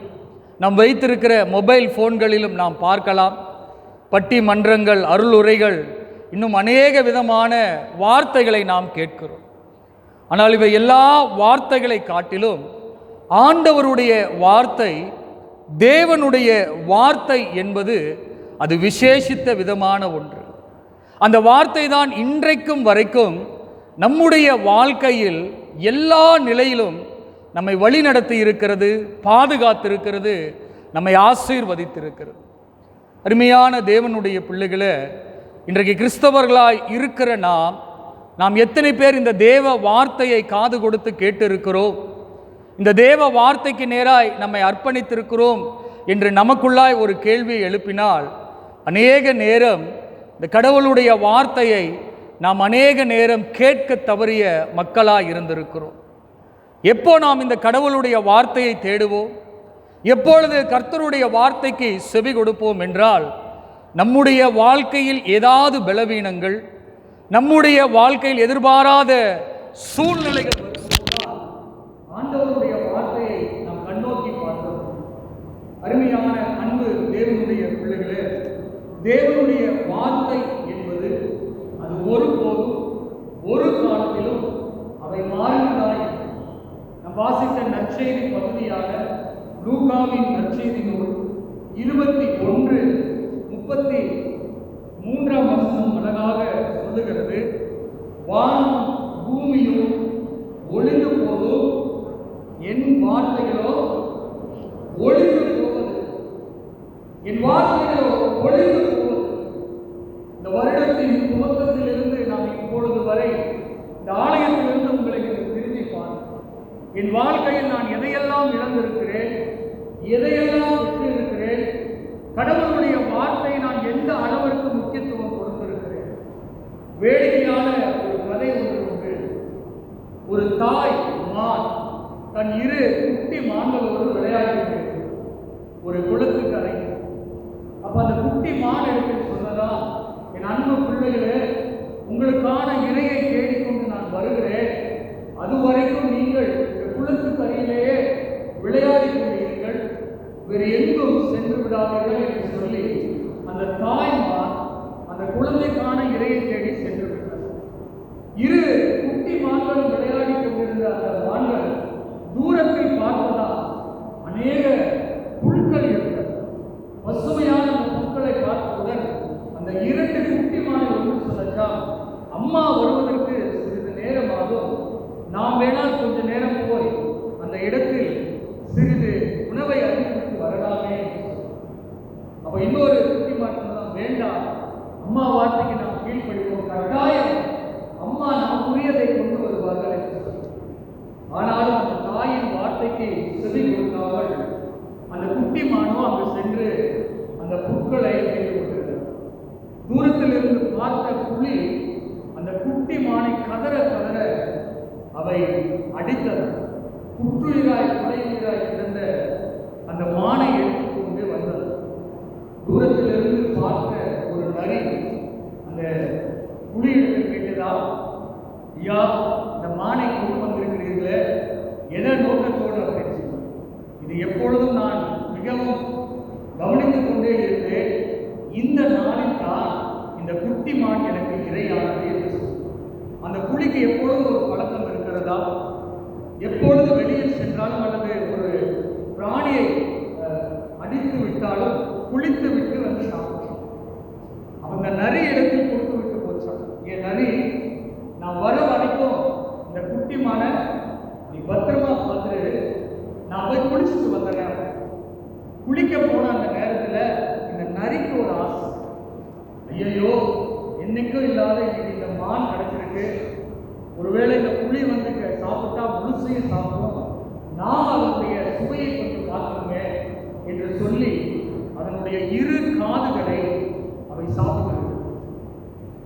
நாம் வைத்திருக்கிற மொபைல் ஃபோன்களிலும் நாம் பார்க்கலாம். பட்டிமன்றங்கள், அருளுரைகள், இன்னும் அநேக விதமான வார்த்தைகளை நாம் கேட்கிறோம். ஆனால் இவை எல்லா வார்த்தைகளை காட்டிலும் ஆண்டவருடைய வார்த்தை, தேவனுடைய வார்த்தை என்பது அது விசேஷித்த விதமான ஒன்று. அந்த வார்த்தை தான் இன்றைக்கும் வரைக்கும் நம்முடைய வாழ்க்கையில் எல்லா நிலையிலும் நம்மை வழிநடத்தி இருக்கிறது, பாதுகாத்திருக்கிறது, நம்மை ஆசீர்வதித்திருக்கிறது. அருமையான தேவனுடைய பிள்ளைகளே, இன்றைக்கு கிறிஸ்தவர்களாய் இருக்கிற நாம் எத்தனை பேர் இந்த தேவ வார்த்தையை காது கொடுத்து கேட்டு இருக்கிறோம், இந்த தேவ வார்த்தைக்கு நேராய் நம்மை அர்ப்பணித்திருக்கிறோம் என்று நமக்குள்ளாய் ஒரு கேள்வியை எழுப்பினால், அநேக நேரம் இந்த கடவுளுடைய வார்த்தையை நாம் அநேக நேரம் கேட்க தவறிய மக்களாய் இருந்திருக்கிறோம். எப்போ நாம் இந்த கடவுளுடைய வார்த்தையை தேடுவோம், எப்பொழுது கர்த்தருடைய வார்த்தைக்கு செவி கொடுப்போம் என்றால், நம்முடைய வாழ்க்கையில் ஏதாவது பலவீனங்கள், நம்முடைய வாழ்க்கையில் எதிர்பாராத சூழ்நிலைகள் வரும்போது ஆண்டவருடைய வார்த்தையை நாம் கண்ணோக்கி பார்த்தோம். அருமையான அன்பு தேவனுடைய பிள்ளைகளே, தேவனுடைய வார்த்தை என்பது அது ஒருபோதும் ஒரு காலத்திலும் அவை மாறினதாய் நாம் வாசித்த நற்செய்தி பகுதியாக லூக்காவின் நற்செய்தி நூல் 21:33 அழகாக சொல்லுகிறது. வானம் பூமியும் ஒளிந்து போதும், என் வார்த்தைகளோ ஒளிந்து போவது, என் வார்த்தைகளோ ஒளிந்து போவது. இந்த வருடத்தின் துவக்கத்திலிருந்து நாம் இப்பொழுது வரை இந்த ஆலயத்திலிருந்து உங்களுக்கு திரும்பி பார்க்கிறேன். என் வாழ்க்கையில் நான் எதையெல்லாம் இழந்திருக்கிறேன், எதையெல்லாம் விட்டு இருக்கிறேன், கடவுளுடைய வார்த்தையை நான் எந்த அளவிற்கு முக்கியத்துவம் கொடுத்திருக்கிறேன். வேடிக்கையான ஒரு கதை ஒன்று உண்டு. ஒரு தாய் மான் தன் 2 குட்டி மான்களோடு விளையாடுகிறது ஒரு குளத்துக்கு அருகில். அப்ப அந்த குட்டி மான் எடுத்து சொன்னதா, என் அன்பு பிள்ளைகளே, உங்களுக்கான இரையை தேடிக்கொண்டு நான் வருகிறேன், அதுவரைக்கும் நீங்கள் குளத்துக்கு அருகிலேயே விளையாடி கொண்டிருங்கள், வேறு எங்கும் சென்று விடாதீர்கள் என்று சொல்லி அந்த தாய்மார் அந்த குழந்தைக்கான இரையை தேடி சென்று விட்டார். இரு குட்டி மான்களும் விளையாடி கொண்டிருந்த அந்த மான்கள் தூரத்தில் பார்த்ததா அநேக புற்கள் இருக்கிறது. பசுமையான அந்த புற்களை பார்த்தவுடன் அந்த இரண்டு குட்டி மானை ஒன்று சொல்லச்சா, அம்மா வருவதற்கு சிறிது நேரமாகும், நாம் வேணால் கொஞ்ச நேரம் போய் அந்த இடத்தில் சிறிது உணவை அறிவித்து வரலாமே. அப்ப இன்னொரு குட்டி மாற்றம் வேண்டாம், அம்மா வார்த்தைக்கு நாம் கீழ்ப்படிவோம், கட்டாயம் அம்மா நமக்குரியதை கொண்டு வருவார்கள் என்று சொல்லி. ஆனாலும் அந்த தாயின் வார்த்தைக்கு செவி கொடுத்தார்கள். அந்த குட்டி மானோ அங்கு சென்று அந்த புற்களை கொண்டிருக்கிறது. தூரத்தில் இருந்து பார்த்த புலி அந்த குட்டி மானை கதற கதற அவை அடித்தது. புற்றுயிராய் கொலையுயிராய் கிடந்த அந்த மானை எடுத்துக்கொண்டு வந்தது. தூரத்திலிருந்து பார்த்த ஒரு நரி அந்த புலியிடத்தில் கேட்டதா, ஐயா, இந்த மானை கொண்டு வந்திருக்கிறீர்களே, எதை நோக்கத்தோடு அப்படின்னு சொல்லி. இது எப்பொழுதும் நான் மிகவும் கவனித்துக் கொண்டே இருந்தேன், இந்த நாளில் தான் இந்த குட்டி மான் எனக்கு இரையானது என்று சொல்லி. அந்த புலிக்கு எப்பொழுதும் ஒரு பழக்கம் இருக்கிறதா, எப்பொழுது வெளியில் சென்றாலும் அல்லது ஒரு பிராணியை அடித்து விட்டாலும் குளித்து விட்டு வந்து சாப்பிடும். அவங்க நரி இடத்தில் கொடுத்து விட்டு போச்சாங்க. என் நரி, நான் வர வரைக்கும் இந்த குட்டி மானை நீ பத்திரமா பார்த்துட்டு நான் போய் குளிச்சுட்டு வந்துடுறேன். குளிக்க போன அந்த நேரத்தில் இந்த நரிக்கு ஒரு ஆசை, ஐயோ என்னைக்கும் இல்லாத இன்னைக்கு இந்த மான் கிடைச்சிருக்கு, ஒருவேளை இந்த புலி வந்து சாப்பிட்டா முழுசையும் சாப்பிடும், நாம் அதனுடைய சுவையை கொஞ்சம் பார்க்கணுங்க என்று சொல்லி அதனுடைய இரு காதுகளை அவை சாப்பிட்டு,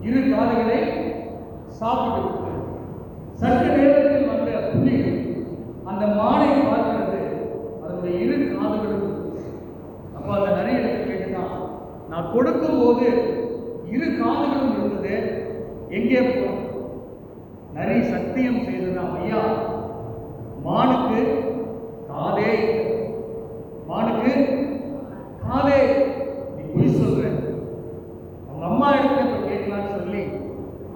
இரு காதுகளை சாப்பிட்டு சற்று நேரத்தில் வந்த புலி அந்த மானை பார்க்கிறது, அதனுடைய இரு காதுகளும். அப்போ அந்த நிறைய இடத்தில் கேட்டுதான், நான் கொடுக்கும் போது இரு காதுகளும் இருந்தது, எங்கே போனோம்? நரி சத்தியம் செய்ததான், ஐயா மானுக்கு காதே, மானுக்கு காதே, நீ பொய் சொல்ற, அவங்க அம்மா எடுத்து இப்ப கேட்கலான்னு சொல்லி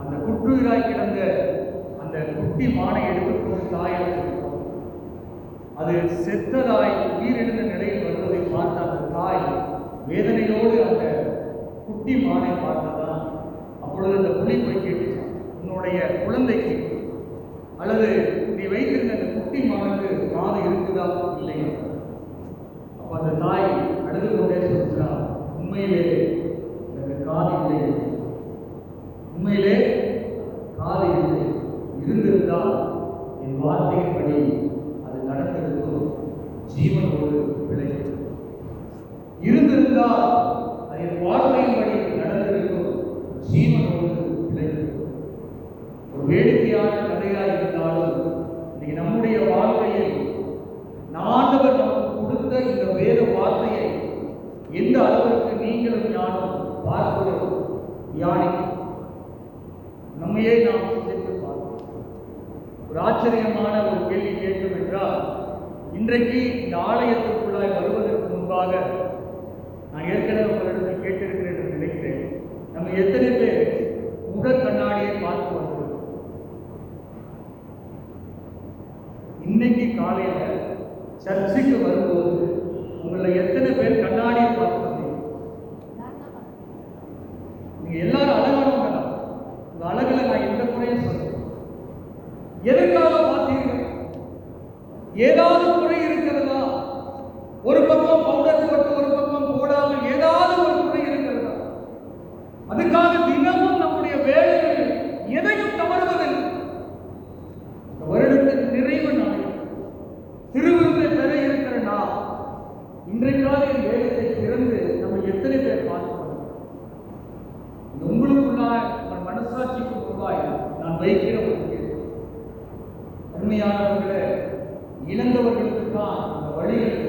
அந்த குற்றுயிராய் கிடந்த அந்த குட்டி மானை எடுத்துக்கொண்டு தாயாக அது செத்ததாய் உயிரிழந்த நிலையில் வருவதை பார்த்த அந்த தாய் வேதனையோடு அந்த குட்டி மானை பார்த்ததான். அப்பொழுது அந்த புலி போய் கேட்டுச்சான், உன்னுடைய குழந்தைக்கு அல்லது நீ வைத்திருந்த அந்த குட்டி மானுக்கு காது இருக்குதா இல்லையா? அப்ப அந்த தாய் அழுது கொண்டே சொல்றா, உண்மையிலே எனக்கு காது இல்லை, உண்மையிலே காது இல்லை, இருந்திருந்தால் என் வார்த்தையின்படி அது நடந்திருக்கும், ஜீவனோடு விளையும், இருந்திருந்தால் அது என் வார்த்தையின்படி நடந்திருக்கும், ஜீவனோடு விளையும். ஒரு வேடிக்கையான கதையாக இருந்தாலும் இன்னைக்கு நம்முடைய வாழ்க்கையில் ஆண்டவர் நமக்கு கொடுத்த இந்த வேத வார்த்தையை எந்த அளவிற்கு நீங்களும் ஞானம் பார்க்கிறோம், தியானிக்கும், நம்மையே நாம் சிந்தித்து பார்க்கிறோம். ஒரு ஆச்சரியமான ஒரு கேள்வி கேட்கும் என்றால், இன்றைக்கு இந்த ஆலயத்திற்குள்ளாய் வருவதற்கு முன்பாக நான் ஏற்கனவே உங்களிடத்தில் கேட்டிருக்கிறேன் என்று நினைக்கிறேன், நம்ம எத்தனை பேர் முக கண்ணாடியை பார்த்து வந்தோம்? இன்னைக்கு காலையில சர்ச்சுக்கு வரும்போது உங்களை எத்தனை பேர் கண்ணாடியை பார்த்து வந்தீங்க? நீங்க எல்லாரும் அழகானவங்க தான், உங்க அழகுல நான் எந்த குறையும் சொல்றேன். எதற்காக பார்த்தீர்கள்? ஏதாவது குறை இருக்கிறதா? ஒரு பக்கம் பவுடர் போட்டு ஒரு பக்கம் போடாமல் ஏதாவது ஒரு குறை இருக்கிறதா? அதுக்காக தினமும் நம்முடைய வேலைகளில் எதையும் தவறுவதில்லை. வருடத்தின் நிறைவு நாள் திருவிருந்தை பெற இருக்கிற நாம் இன்றைக்காக வேதத்தை திறந்து நம்ம எத்தனை பேர் பார்க்கிறோம்? உங்களுக்குள்ளாய் உங்கள் மனசாட்சிக்கு முன்பாய் நான் வைக்கிற ஒரு கேள்வி, அருமையானவர்களே, இழந்தவர்களுக்கு தான் அந்த வழிகள்.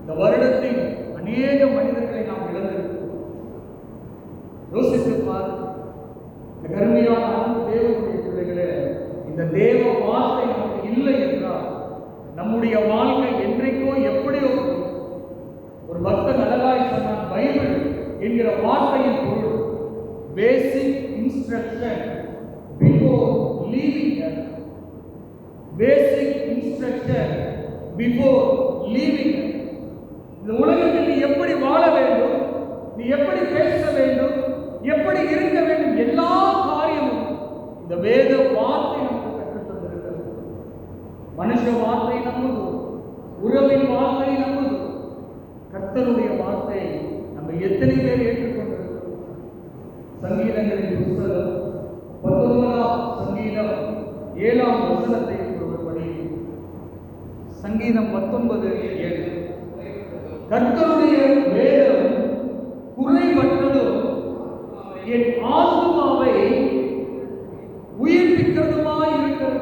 இந்த வருடத்தில் அநேக மனிதர்களை நாம் இழந்திருக்கிறோம். யோசித்து பார், இந்த வார்த்தை நமக்கு இல்லை என்றால் நம்முடைய வாழ்க்கை என்றைக்கோ எப்படியோ ஒரு பக்தன் அழகாய் சொன்னான், பைபிள் என்கிற வார்த்தையின் பொருள் பேசிக் இன்ஸ்ட்ரக்ஷன் பிஃபோர் லீவிங் எர்த். பேசிக் இன்ஸ்ட்ரக்ஷன் பிஃபோர் லீவிங். இந்த உலகத்தில் நீ எப்படி வாழ வேண்டும், நீ எப்படி பேச வேண்டும், எப்படி இருக்க வேண்டும், எல்லா காரியமும் இந்த வேத வார்த்தை நமக்கு கற்றுத் தந்திருக்கிறது. மனுஷ வார்த்தை நம்புது, உறவின் வார்த்தை நம்புது, கர்த்தருடைய வார்த்தையை நம்ம எத்தனை பேர் ஏற்றுக்கொண்டிருக்கிறோம்? சங்கீதங்களின் புத்தகம் 19ஆம் சங்கீதம் 7ஆம் வசனத்தை ஒருவர் படியும். சங்கீதம் 19:7. கர்த்தருடைய வேதம் குறைவற்றதும் என் ஆத்துமாவை உயிர்ப்பிக்கிறதுமாய் இருக்கிறது.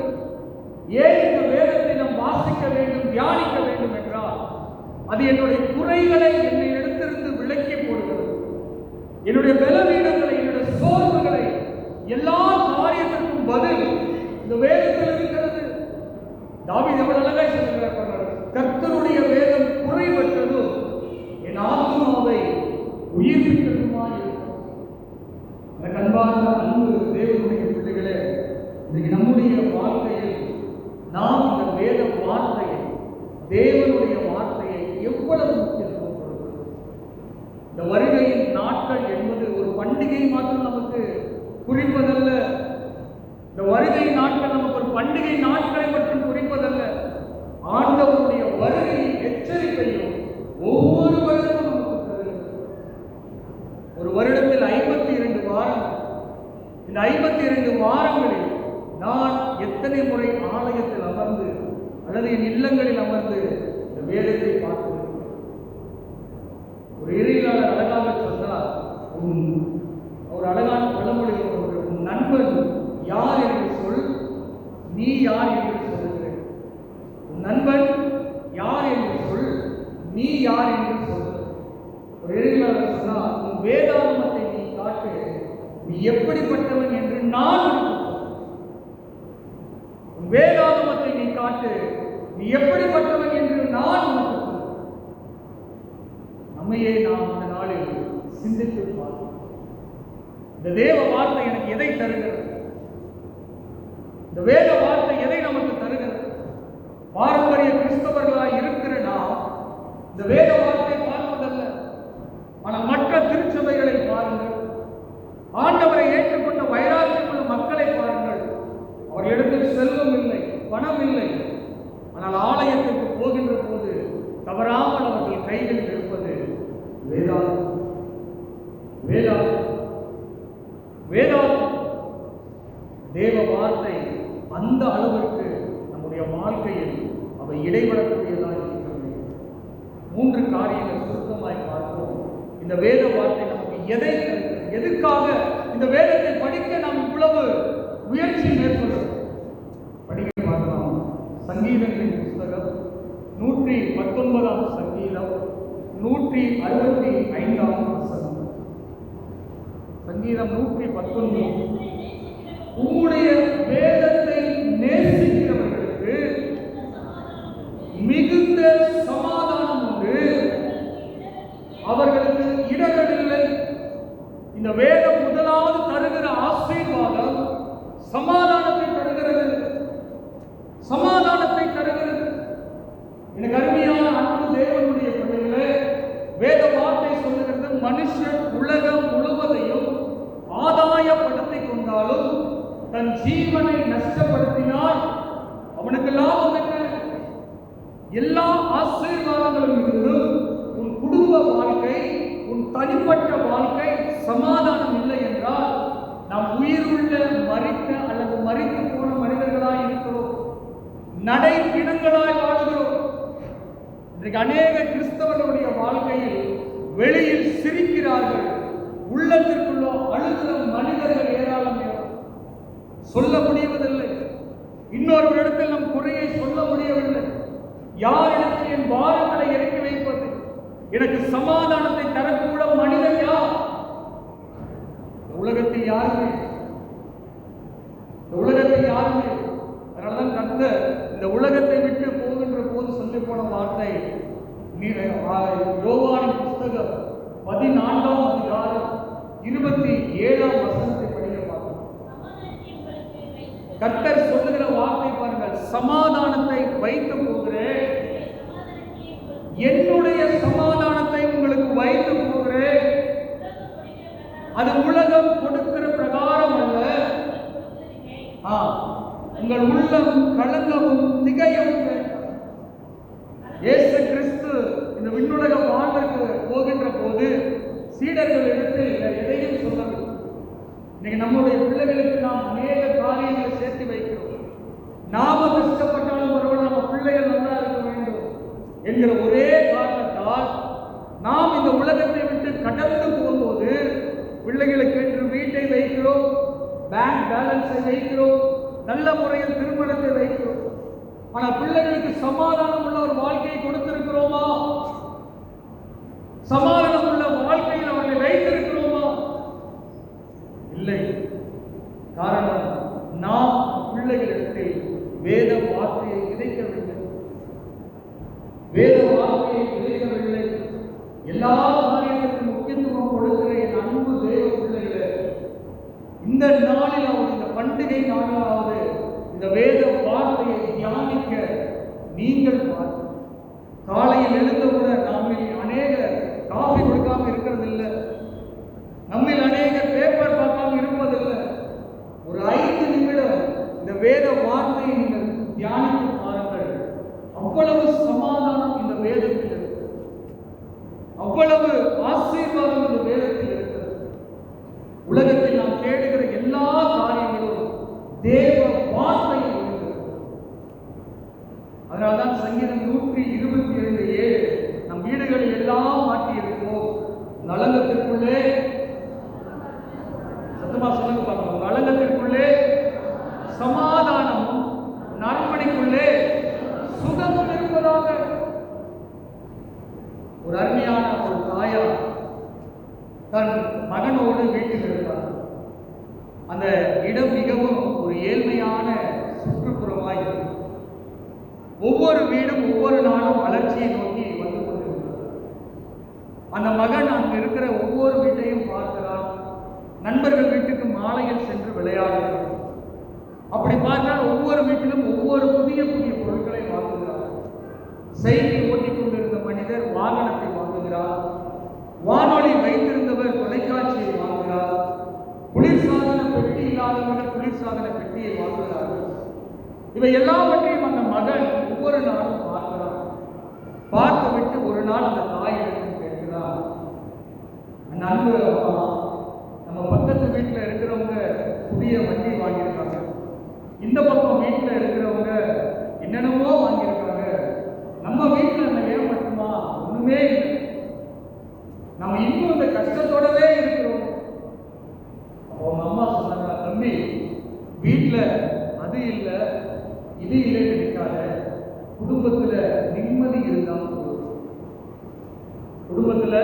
ஏன் இந்த வேதத்தை நாம் வாசிக்க வேண்டும், தியானிக்க வேண்டும் என்றால் அது என்னுடைய குறைகளை என்னை எடுத்திருந்து விலக்கி போடுகிறது. என்னுடைய பலவீனங்களை, என்னுடைய சோர்வுகளை, எல்லா காரியத்திற்கும் பதில் இந்த வேதத்தில் இருக்கிறது. தாவீது எவ்வளவு அழகாய் சொல்கிறார், கர்த்தருடைய வேதம் குறைவற்றதும் என் ஆத்துமாவை உயிர்ப்பிக்கிறதுமாய் இருக்கிறது. எனக்கு அன்பார்ந்த அன்பு தேவனுடைய பிள்ளைகளே, இன்றைக்கு நம்முடைய வாழ்க்கையில் நாம் இந்த வேத வார்த்தையை, தேவனுடைய வார்த்தையை எவ்வளவு முக்கியத்துவம் கொடுக்கிறோம். இந்த வருகையின் நாட்கள் என்பது ஒரு பண்டிகை மாத்திரம் நமக்கு குறிப்பதல்ல. இந்த வருகை நாட்கள் நமக்கு ஒரு பண்டிகை நாட்களை மட்டும் குறிப்பதல்ல. ஆண்டவருடைய வருகையின் எச்சரிக்கையும் ஒவ்வொரு வருடமும் நமக்கு தருகிறது. ஒரு வருடத்தில் 52 வாரங்கள். இந்த 52 வாரங்களில் நான் எத்தனை முறை ஆலயத்தில் அமர்ந்து அல்லது என் இல்லங்களில் அமர்ந்து இந்த வேதத்தை பார்க்கிறேன். ஒரு இறையிலாளர் அழகாக சொன்னார், ஒரு அழகான பழமொழி, உன் நண்பன் யார் என்று சொல், நீ யார் என்று சொல்லுகிறேன். உன் நண்பன் யார் என்று சொல், நீ யார் என்று சொல். ஒரு இறையிலாளர் சொன்னார், உன் வேதாகமத்தை நீ காட்டு, நீ எப்படிப்பட்டவன் என்று நான் வேதாகமத்தை நீ காட்டு, நீ எப்படிப்பட்டவன் என்று நான் உனக்கு சொல்லுவேன். நம்மையே நாம் இந்த நாளில் சிந்தித்து பார்ப்போம். இந்த தேவ வார்த்தை எனக்கு எதை தருகிறது? இந்த வேத வார்த்தை எதை நமக்கு தருகிறது? பாரம்பரிய கிறிஸ்தவர்களாய் இருக்கிற நாம் இந்த வேத வார்த்தை பார்ப்பதல்ல, ஆனால் மற்ற திருச்சபைகளை பாருங்கள், ஆண்டவரை ஏற்றுக்கொண்ட வைராக்கியம் உள்ள மக்களை பாருங்கள். அவர்களிடத்தில் செல்வம் இல்லை, பணம் இல்லை, ஆனால் ஆலயத்திற்கு போகின்ற போது தவறாமல் அவர்கள் கைகளில் இருப்பது வேதாகம். வேதாகம் வேதாகம் தேவ வார்த்தை அந்த அளவிற்கு நம்முடைய வாழ்க்கையில் அவை இடைபடக்கூடியதாக இருக்கிறது. 3 காரியங்கள் சுருக்கமாய் பார்ப்போம். இந்த வேத வார்த்தை நமக்கு எதை தருகிறது? எதுக்காக இந்த வேதத்தை படிக்க நாம் இவ்வளவு முயற்சி மேற்கொள்ளும்? படிக்க பார்க்கலாம். சங்கீதங்களின் புத்தகம் 119ஆம் சங்கீதம் 165ஆம் வசனம். சங்கீதம் 119. உம்முடைய வேதத்தை நேசிக்கிறவர்களுக்கு மிகுந்த சமாதானம் உண்டு, அவர்களுக்கு இடரடில்லை. இந்த வேதம் முதலாவது தருகிற ஆசீர்வாதம் சமாதானத்தை தருகிறது. சமாதானத்தை தருகிறது. எனக்கு அருமையான அன்பு தேவனுடைய பிள்ளைகளே, வேத வார்த்தை சொல்லுகிறது, மனுஷன் உலகம் முழுவதையும் ஆதாயப்படுத்திக் கொண்டாலும் தன் ஜீவனை நஷ்டப்படுத்தினால் அவனுக்கு லாபம் என்ன? எல்லா ஆசீர்வாதங்களும் இருந்தும் உன் குடும்ப வாழ்க்கை, உன் தனிப்பட்ட வாழ்க்கை சமாதானம் இல்லை என்றால் நாம் உயிருள்ள மரித்த அல்லது மரித்து போன மனிதர்களாய் இருக்கிறோம், நடை பிணங்களாய் வாழ்கிறோம். இன்றைக்கு அநேக கிறிஸ்தவர்களுடைய வாழ்க்கையில் வெளியில் சிரிக்கிறார்கள், உள்ளத்திற்குள்ள அழுகிற மனிதர்கள் ஏராளம். சொல்ல முடிவதில்லை. இன்னொரு இடத்தில் நம் குறையை சொல்ல முடியவில்லை. யாரிடத்தில் என் பாரங்களை இறக்கி வைப்பது? எனக்கு சமாதானத்தை தரக்கூட மனிதன் யார்? உலகத்தில் யாருமே, உலகத்தில் யாருமே. அதனால்தான் கர்த்தர் இந்த உலகத்தை விட்டு போகின்ற போது சொல்லி போன வார்த்தை யோவானின் புஸ்தகம் 14ஆம் அதிகாரம் 27ஆம் வசனத்தை படிக்க பார்க்கிறோம். கர்த்தர் சொல்லுகிற வார்த்தை பாருங்கள், சமாதானத்தை வைத்து போகிறேன், என்னுடைய சமாதானத்தை உங்களுக்கு வைத்து போகிறேன், அது உலகம் கொடுக்கிற பிரகாரம் அல்ல, உங்கள் உள்ளம் கலங்கவும் திகையவும் வேண்டாம். இயேசு கிறிஸ்து இந்த விண்ணுலக வாழ்விற்கு போகின்ற போது சீடர்கள் இடத்தில் எதையும் சொல்லவில்லை. இன்னைக்கு நம்முடைய பிள்ளைகளுக்கு நாம் அநேக காரியங்களை சேர்த்து வைக்கிறோம். நாம கஷ்டப்பட்டாலும் பரவாயில்ல, நம்ம பிள்ளைகள் நல்லா இருக்க வேண்டும் என்கிற ஒரே காரணத்தால் நாம் இந்த உலகத்தை விட்டு கடந்து போகும்போது பிள்ளைகளுக்கு என்று வீட்டை வைக்கிறோம், பேங்க் பேலன்ஸை வைக்கிறோம், நல்ல முறையில் திருமணத்தை வைக்கிறோம். ஆனால் பிள்ளைகளுக்கு சமாதானம் உள்ள ஒரு வாழ்க்கையை கொடுத்திருக்கிறோமா? சமாதானம் உள்ள வாழ்க்கையில் அவர்களை வைத்திருக்கிறோமா? இல்லை. காரணம், நாம் பிள்ளைகளிடத்தில் வேத வார்த்தையை விதைக்கவில்லை. வேத வார்த்தையை விதைக்கவில்லை. எல்லா காரியங்களுக்கும் முக்கியத்துவம் கொடுக்கிற என் அன்பு தேவ பிள்ளைகளே, இந்த நாளில் அவர் இந்த பண்டிகை நாளாவது இந்த வேத வார்த்தையை தியானிக்க நீங்கள் பார்த்து, காலையில் எழுந்தவுடன் நம்மில் அநேக காஃபி கொடுக்காம இருக்கிறது இல்லை, நம்மில் அநேக பேப்பர் பார்க்காம இருப்பதில்லை. ஒரு 5 நிமிடம் இந்த வேத வார்த்தையை நீங்கள் தியானித்து பாருங்கள். அவ்வளவு சமாதானம் இந்த வேதத்தில் இருக்கிறது, அவ்வளவு ஆசீர்வாதம் இந்த வேதத்தில் இருக்கிறது. உலகத்தில் நாம் தேடுகிற எல்லா காரியங்களும் தேவ வார்த்தையில் இருக்கிறது. அதனால்தான் சங்கீதம் 127:7 நம் வீடுகளில் எல்லாம் மாட்டி இருக்கிறோம். நலங்கத்திற்குள்ளே, சத்தமா சொல்லுங்க பார்க்கலாம், நலங்கத்திற்குள்ளே சமாதானமும் நற்பணிக்குள்ளே சுகமும் இருப்பதாக. ஒரு அருமையான ஒரு தாயார் தன் மகனோடு வீட்டில் இருந்தார். அந்த இடம் மிகவும் ஒரு ஏழ்மையான சுற்றுப்புறமாய் இருந்தது. ஒவ்வொரு வீடும் ஒவ்வொரு நாளும் வளர்ச்சியை நோக்கி வந்து கொண்டிருந்தது. அந்த மகன் அங்கு இருக்கிற ஒவ்வொரு வீட்டையும் பார்க்கிறான். நண்பர்கள் வீட்டுக்கு மாலையில் சென்று விளையாடுகிறார். அப்படி பார்த்தால் ஒவ்வொரு வீட்டிலும் ஒவ்வொரு புதிய புதிய பொருட்களை வாங்குகிறார். சைக்கிள் ஓட்டிக் கொண்டிருந்த மனிதர் வாகனத்தை வாங்குகிறார். வானொலி வைத்திருந்தவர் தொலைக்காட்சியை வாங்குகிறார். குளிர்சாதன பெட்டி இல்லாதவர்கள் குளிர்சாதன பெட்டியை வாங்குகிறார்கள். இவை எல்லாவற்றையும் அந்த மகன் ஒவ்வொரு நாளும் பார்க்கிறார். பார்த்துவிட்டு ஒரு நாள் அந்த தாயிடம் கேட்கிறார், அன்பு அம்மா, நம்ம பக்கத்து வீட்டில் இருக்கிறவங்க புதிய வண்டி வாங்கியிருக்காங்க, இந்த பக்கம் வீட்டில் இருக்கிறவங்க என்னென்னமோ வாங்கியிருக்காங்க, நம்ம வீட்டில் அந்த ஏன் மட்டுமா ஒண்ணுமே இல்லை, நம்ம இன்னும் இந்த கஷ்டத்தோடவே இருக்கிறோம். அப்போ அவங்க அம்மா சொன்னாங்க, தம்பி, வீட்டில் அது இல்லை இது இல்லைன்னு நினைக்காத, குடும்பத்தில் நிம்மதி இருந்தால் போதும், குடும்பத்தில்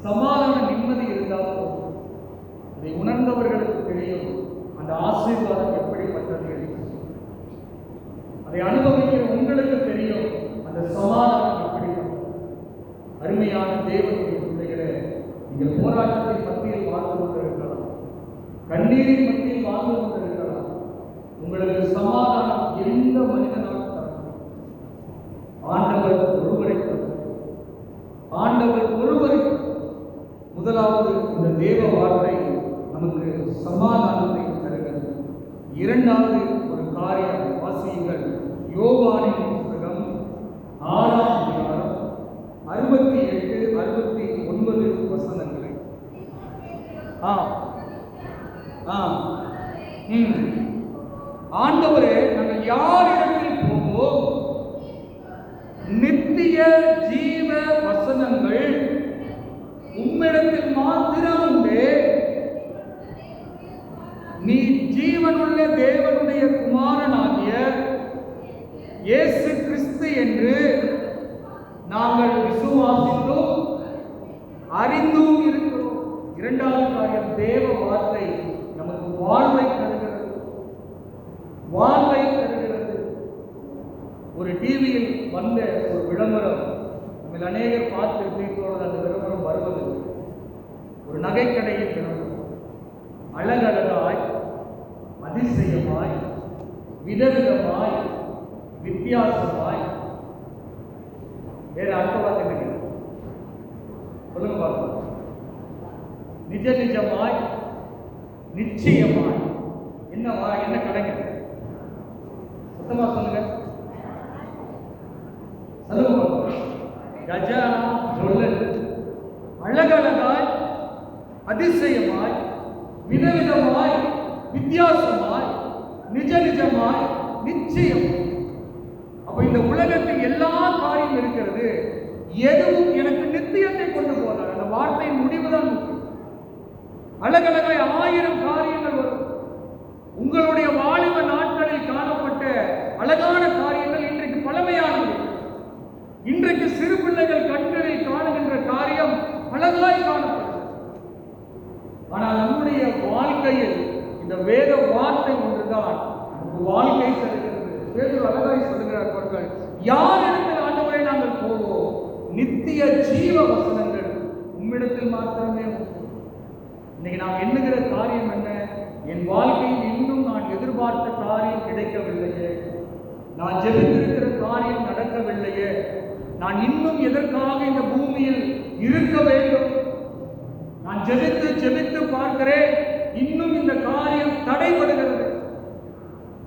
சமாதான நிம்மதி இருந்தால் போதும். அதை உணர்ந்தவர்களுக்கு தெரியும் அந்த ஆசீர்வாதம் எப்படிப்பட்டது என்று. அதை அனுபவிக்கிற உங்களுக்கு தெரியும் அந்த சமாதானம் எப்படிப்பட்டது. அருமையான தேவனுடைய பிள்ளைகளே, நீங்கள் போராட்டத்தின் மத்தியில் வாழ்ந்து கொண்டிருக்கலாம், கண்ணீரின் மத்தியில் வாழ்ந்து கொண்டிருக்கலாம். உங்களுக்கு சமாதானம் எந்த மனிதனாலும் தரணும். ஆண்டவர் ஒருவரை தரும். ஆண்டவர் ஒருவரை தரும். முதலாவது இந்த தேவ வார்த்தை நமக்கு சமாதானத்தை தருகிறது. இரண்டாவது ஒரு காரியம் வாசியுங்கள். யோவானின் புத்தகம் 6ஆம் அதிகாரம் 68-69 வசனங்களை. ஆண்டவரே, நாங்கள் யாரிடத்தில் போவோம்? நித்திய ஜீவ வசனங்கள் உம்மிடத்தில் மாத்திரம் உண்டு. நீ ஜீவனுள்ள தேவனுடைய குமாரனாகிய இயேசு கிறிஸ்து என்று நாங்கள் விசுவாசித்தோம், அறிந்தும் இருக்கிறோம். இரண்டாவது காரியம், தேவ வார்த்தை நமக்கு வாழ்வை தருகிறது. வாழ்வை ஒரு டிவியில் வந்த ஒரு விளம்பரம், நீங்கள் அநேகர் பார்த்திருப்பீர்களோடு அந்த விளம்பரம் வருவது ஒரு நகைக்கடையின் விளம்பரம். அழகழகாய், அதிசயமாய், விதவிதமாய், வித்தியாசமாய், வேற அடுத்த வார்த்தை என்ன சொல்லுங்க பார்ப்போம். நிஜ நிஜமாய், நிச்சயமாய். என்னவா, என்ன கடைங்க? சுத்தமா சொல்லுங்க. சொல்லுங்க. கஜானா ஜுவல்லரி. அழகழகாய், அதிசயமாய், விதவிதமாய், வித்தியாசமாய், நிஜ நிஜமாய், நிச்சயம். அப்ப இந்த உலகத்தில் எல்லா காரியம் இருக்கிறது, எதுவும் எனக்கு நித்தியத்தை கொண்டு போனார். அந்த வார்த்தையின் முடிவுதான் முக்கியம். அழகழகாய் 1000 காரியங்கள் வரும். உங்களுடைய வாலிப நாட்களில் காணப்பட்ட அழகான காரியங்கள் இன்றைக்கு பழமையானது. இன்றைக்கு சிறு பிள்ளைகள் கண்களில் காணுகின்ற காரியம் அழகாய் காணப்படும். ஆனால் நம்முடைய வாழ்க்கையில் இந்த வேத வார்த்தை ஒன்றுதான் நமக்கு வாழ்க்கை தருகிறது. பேதுரு அழகாய் சொல்லுகிறார்கள், யார் இடத்தில் ஆண்டவரை நாங்கள் போவோம்? நித்திய ஜீவ வசனங்கள் உம்மிடத்தில் மாத்திரமே. இன்னைக்கு நாம் எண்ணுகிற காரியம் என்ன? என் வாழ்க்கையில் இன்னும் நான் எதிர்பார்த்த காரியம் கிடைக்கவில்லையே, நான் ஜெபித்திருக்கிற காரியம் நடக்கவில்லையே, நான் இன்னும் எதற்காக இந்த பூமியில் இருக்க வேண்டும்? நான் ஜெபித்து ஜெபித்து பார்க்கிறேன், இன்னும் இந்த காரியம் தடைபடுகிறது.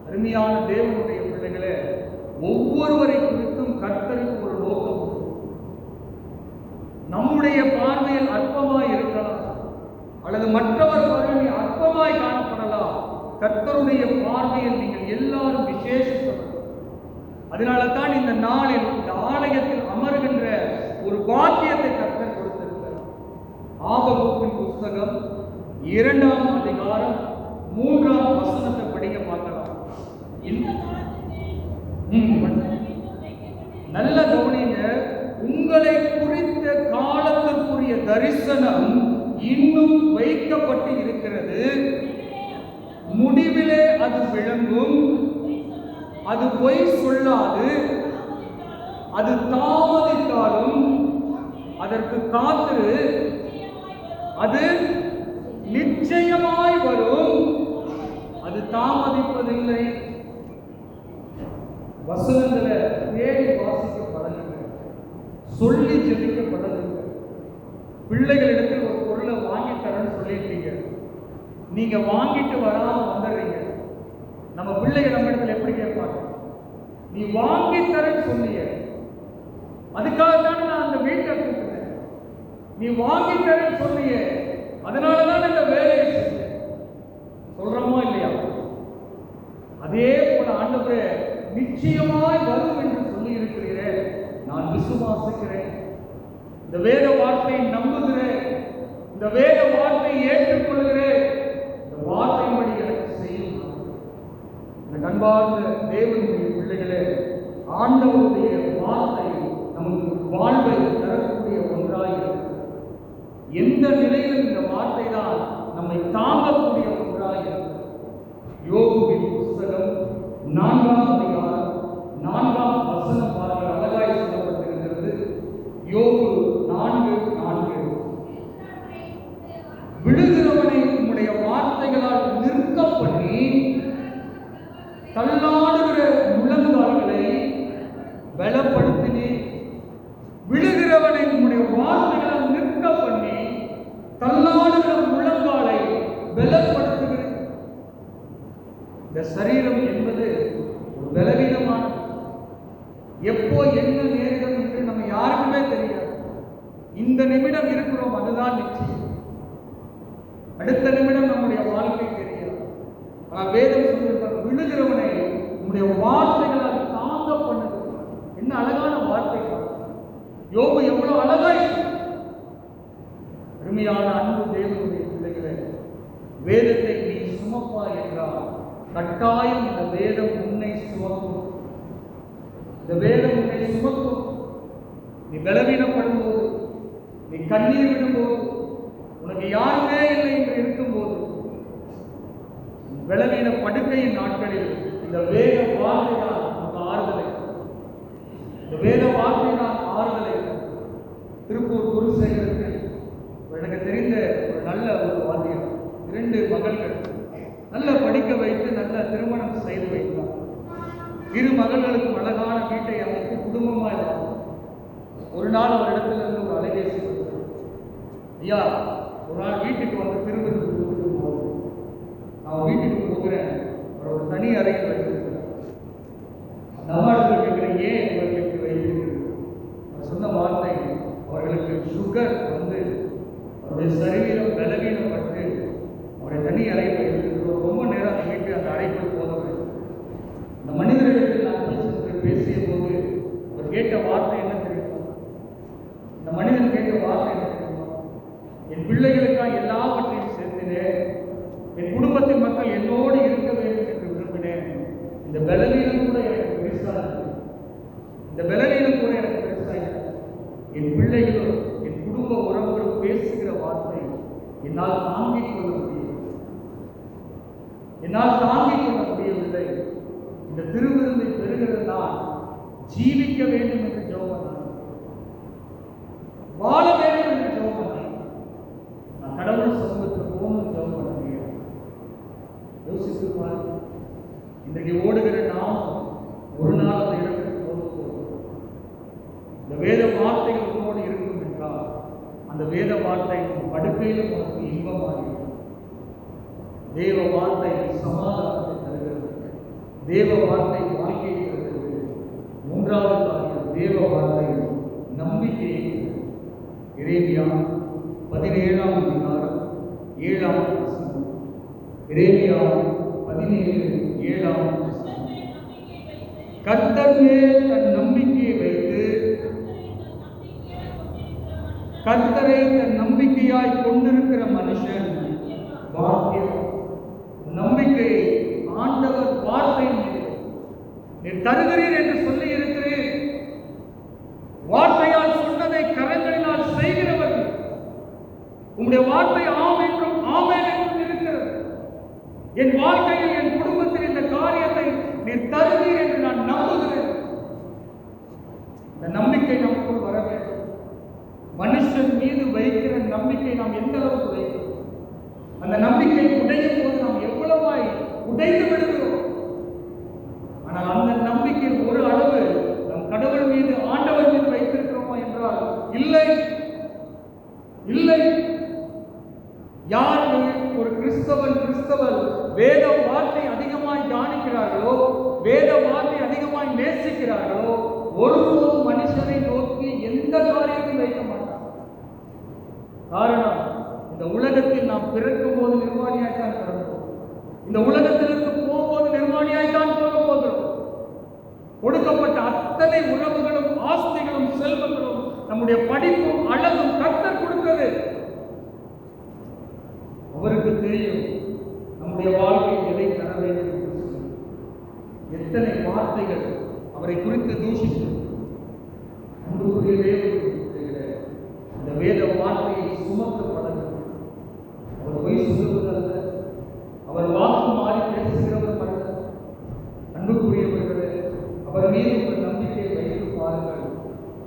அருமையான தேவனுடைய பிள்ளைகளே, ஒவ்வொருவரை குறித்தும் கர்த்தருக்கு ஒரு நோக்கம். நம்முடைய பார்வையில் அற்பமாய் இருக்கலாம், அல்லது மற்றவர் பார்வையில் அற்பமாய் காணப்படலாம். கர்த்தருடைய பார்வையில் நீங்கள் எல்லாரும் விசேஷித்தவர். அதனால தான் இந்த நாளில் இந்த ஆலயத்தில் அமர்கின்ற ஒரு பாக்கியத்தை கர்த்தர் கொடுத்திருக்கிறார். ஆபகுக்கின் புஸ்தகம் 2ஆம் அதிகாரம் 3ஆம் வசனத்தை படிக்க பார்க்கலாம். நல்ல கவனிங்க. உங்களை குறித்த காலத்திற்குரிய தரிசனம் இன்னும் வைக்கப்பட்டு இருக்கிறது. முடிவிலே அது விளங்கும். அது பொய் சொல்லாது. அது தாமதித்தாலும் அதற்கு காத்திரு. அது நிச்சயமாய் வரும். அது தாமதிப்பதில்லை. வசனங்களை தேடி வாசிக்கப்படவில்லை, சொல்லி ஜெபிக்கப்படவில்லை. பிள்ளைகளிடத்தில் ஒரு பொருளை வாங்கி தரேன்னு சொல்லிட்டீங்க, நீங்க வாங்கிட்டு வராம வந்துடுறீங்க. நம்ம பிள்ளைகள் நம்ம இடத்துல எப்படி கேட்பாங்க? நீ வாங்கி தரேன்னு சொன்னீங்க, அதுக்காகத்தானே நான் அந்த வீட்டை கூப்பிட்டேன். நீ வாங்கி தரேன்னு சொன்னீங்க, அதனாலதான் இந்த வேலையை செஞ்சேன். சொல்றோமா இல்லையா? அதே போல ஆண்டவரே நிச்சயமாய் வரும் என்று சொல்லி இருக்கிறீரே, நான் விசுவாசிக்கிறேன். இந்த வேத வார்த்தையை நம்புகிறேன். இந்த வேத வார்த்தையை ஏற்றுக்கொள்கிறேன். இந்த வார்த்தையின்படி எனக்கு செய்யும். இந்த அன்பார்ந்த தேவனுடைய பிள்ளைகளே, ஆண்டவருடைய வார்த்தை நமக்கு வாழ்வை தரக்கூடிய ஒன்றாய் எந்த நிலையிலும் இந்த வார்த்தை தான் நம்மை தாங்கக்கூடிய ஒன்றாய் இருக்கிறது. யோபுவின் புஸ்தகம் 4ஆம் அதிகாரம் 4ஆம் வசனம் பாருங்கள், அழகாய் சொல்லப்பட்டிருக்கிறது. யோபு 4:4. விழுகிறவனை உம்முடைய வார்த்தைகளால் நிற்க பண்ணி தள்ளாடுகிற முழங்கால்களை பலப்படுத்தினே. விழுகிறவனை உம்முடைய வார்த்தைகளால் நிற்க பண்ணி தள்ளாடுகிற முழங்காலை பலப்படுத்துகிறேன். இந்த சரீரம் என்பது ஒரு பலவீனமான, எப்போ என்ன நேரிடும் என்று நம்ம யாருக்குமே தெரியாது. இந்த நிமிடம் இருக்கிறோம், அதுதான் நிச்சயம். அடுத்த நிமிடம் நம்முடைய வாழ்க்கை தெரியாது. ஆனால் வேதம் சொல்லியிருக்காங்க, விழுகிறவனை உங்களுடைய வார்த்தைகளால் தாங்க பண்ணுது. என்ன அழகான வார்த்தை! யோபு எவ்வளவு அழகாய்! அருமையான அன்பு தேவனுடைய பிள்ளைகளே, வேதத்தை நீ சுமப்பா என்றால் கட்டாயம் இந்த வேதம் உன்னை சுமக்கும். இந்த வேதம் உன்னை சுமக்கும். நீ பலவீனப்படும் போது, நீ கண்ணீர் விடும்போது, உனக்கு யாருமே இல்லை என்று இருக்கும்போது, பலவீன படுக்கையின் நாட்களில் இந்த வேத வார்த்தை தான் நமக்கு ஆறுதலை. திருப்பூர் குருசேகரத்தில் எனக்கு தெரிந்த ஒரு நல்ல ஒரு வாத்தியம், 2 மகள்கள் நல்ல படிக்க வைத்து நல்ல திருமணம் செய்து வைத்தார். 2 மகள்களுக்கும் அழகான வீட்டை அமைத்து குடும்பமாக இருந்தார். ஒரு நாள் அவரிடத்திலிருந்து ஒரு அலைபேசி வந்தது. ஐயா, ஒரு நாள் வீட்டுக்கு வந்து திருவிருந்து கொடுத்துட்டு போகுது, நான் வீட்டுக்கு போகிறேன், ஒரு தனி அறையில் வைத்திருக்கிறேன். நம்மளுக்கு கேட்கிறேன், ஏன் இவர்களுக்கு வைத்திருக்கிறது? சொன்ன வார்த்தை, அவர்களுக்கு சுகர் வந்து அவருடைய சரீரம் பலவீனப்பட்டு அவருடைய தனி அறையில் வைத்திருக்கிறோம். ரொம்ப நேரம் அந்த வீட்டு அந்த அறைக்குள் போதவில்லை. அந்த மனிதரிடத்தில் நான் பேசிய போது அவர் கேட்ட வார்த்தை என்ன தெரியுமா? இந்த மனிதன் கேட்ட வார்த்தை என்ன தெரியுமா? என் பிள்ளைகளுக்காக எல்லாவற்றையும் சேர்த்தினேன், என் குடும்பத்தின் மக்கள் என்னோடு இருக்க வேண்டும் என்று விரும்பினேன். இந்த பலவீனம் கூட எனக்கு பெருசாக, இந்த பலவீனம் கூட எனக்கு பெருசாக, என் பிள்ளைகளும் என் குடும்ப உறவுகளும் பேசுகிற வார்த்தை என்னால் தாங்கிக் கொள்ள முடியும், என்னால் தாங்கிக் கொள்ள முடியவில்லை. இந்த திருவிருந்தை பெறுகிற நான் ஜீவிக்க வேண்டும் என்று ஜெபம், வாழ வேண்டும் என்று ஜெபம், நான் கடவுள் சமூகத்தில் போகணும் ஜெபம் பண்ண முடியும். யோசித்து பாருங்க, இன்றைக்கு ஓடுகிற நாம் ஒரு நாள் அந்த இடத்துக்கு போகும். இந்த வேத வார்த்தைகள் உங்களோடு இருக்கும் என்றால் அந்த வேத வார்த்தை படுக்கையில் நமக்கு இன்பமாக இருக்கும். தேவ வார்த்தை சமாதானத்தை தருகிறது, தேவ வார்த்தை வாழ்க்கையை தருகிறது. 3வது காரியம், தேவ வார்த்தை நம்பிக்கையை. எரேமியா 17ஆம் அதிகாரம் 7ஆம் வசனம். எரேமியா 17:7. கர்த்தர் மேல் தன் நம்பிக்கையை வைத்து, கர்த்தரை தன் நம்பிக்கையாய் கொண்டிருக்கிற மனுஷன் பாக்கியம். நம்பிக்கையை ஆண்டவர் வார்த்தை நீர் தருகிறீர் என்று சொல்லி இருக்கிறீர். வார்த்தையால் சொன்னதை கரங்களினால் செய்கிறவர்கள், உங்களுடைய வார்த்தை ஆம் என்றும் ஆமென் என்றும் இருக்கிறது. என் வாழ்க்கையில் என் குடும்பத்தில் இந்த காரியத்தை நீர் தருவீர் என்று நான் நம்புகிறேன். இந்த நம்பிக்கை நமக்குள் வர வேண்டும். மனுஷன் மீது வைக்கிற நம்பிக்கை நாம் எந்த அளவுக்கு வைக்கிறோம்? அந்த நம்பிக்கை உடையும் போது நாம் எவ்வளவாய் உடைந்து விடுகிறோம். ஆனால் அந்த நம்பிக்கை ஒரு அளவு நம் கடவுள் மீது, ஆண்டவர் மீது வைத்திருக்கிறோமா என்றால் இல்லை, இல்லை. யார் ஒரு கிறிஸ்தவர் வேத வார்த்தை அதிகமாய் தியானிக்கிறார்களோ, வேத வார்த்தை அதிகமாய் நேசிக்கிறார்களோ, ஒருபோதும் மனுஷனை நோக்கி எந்த காரியத்தையும் வைக்க மாட்டார். காரணம், இந்த உலகத்தில் நாம் பிறக்கும் போது நிர்வாணியாய்த்தான் பிறந்தோம், இந்த உலகத்திலிருந்து போகும்போது நிர்வாணியாய்த்தான் போக போகிறோம். கொடுக்கப்பட்ட அத்தனை உறவுகளும் ஆஸ்திகளும் செல்வங்களும் நம்முடைய படிப்பும் அழகும் கர்த்தர் கொடுத்தது. அவருக்கு தெரியும் நம்முடைய வாழ்க்கை எதை தர வேண்டும் என்று சொல்லி. எத்தனை வார்த்தைகள் அவரை குறித்து தூஷித்து இந்த வேத வார்த்தையை சுமக்க பழகிறது. அவர் பொய் சொல்லுவதல்ல, அவர் வாக்கு மாறி பேசுகிறவர் அல்ல. அன்புக்குரியவர்களே, அவர் மீது ஒரு நம்பிக்கையை வைத்து பாருங்கள்.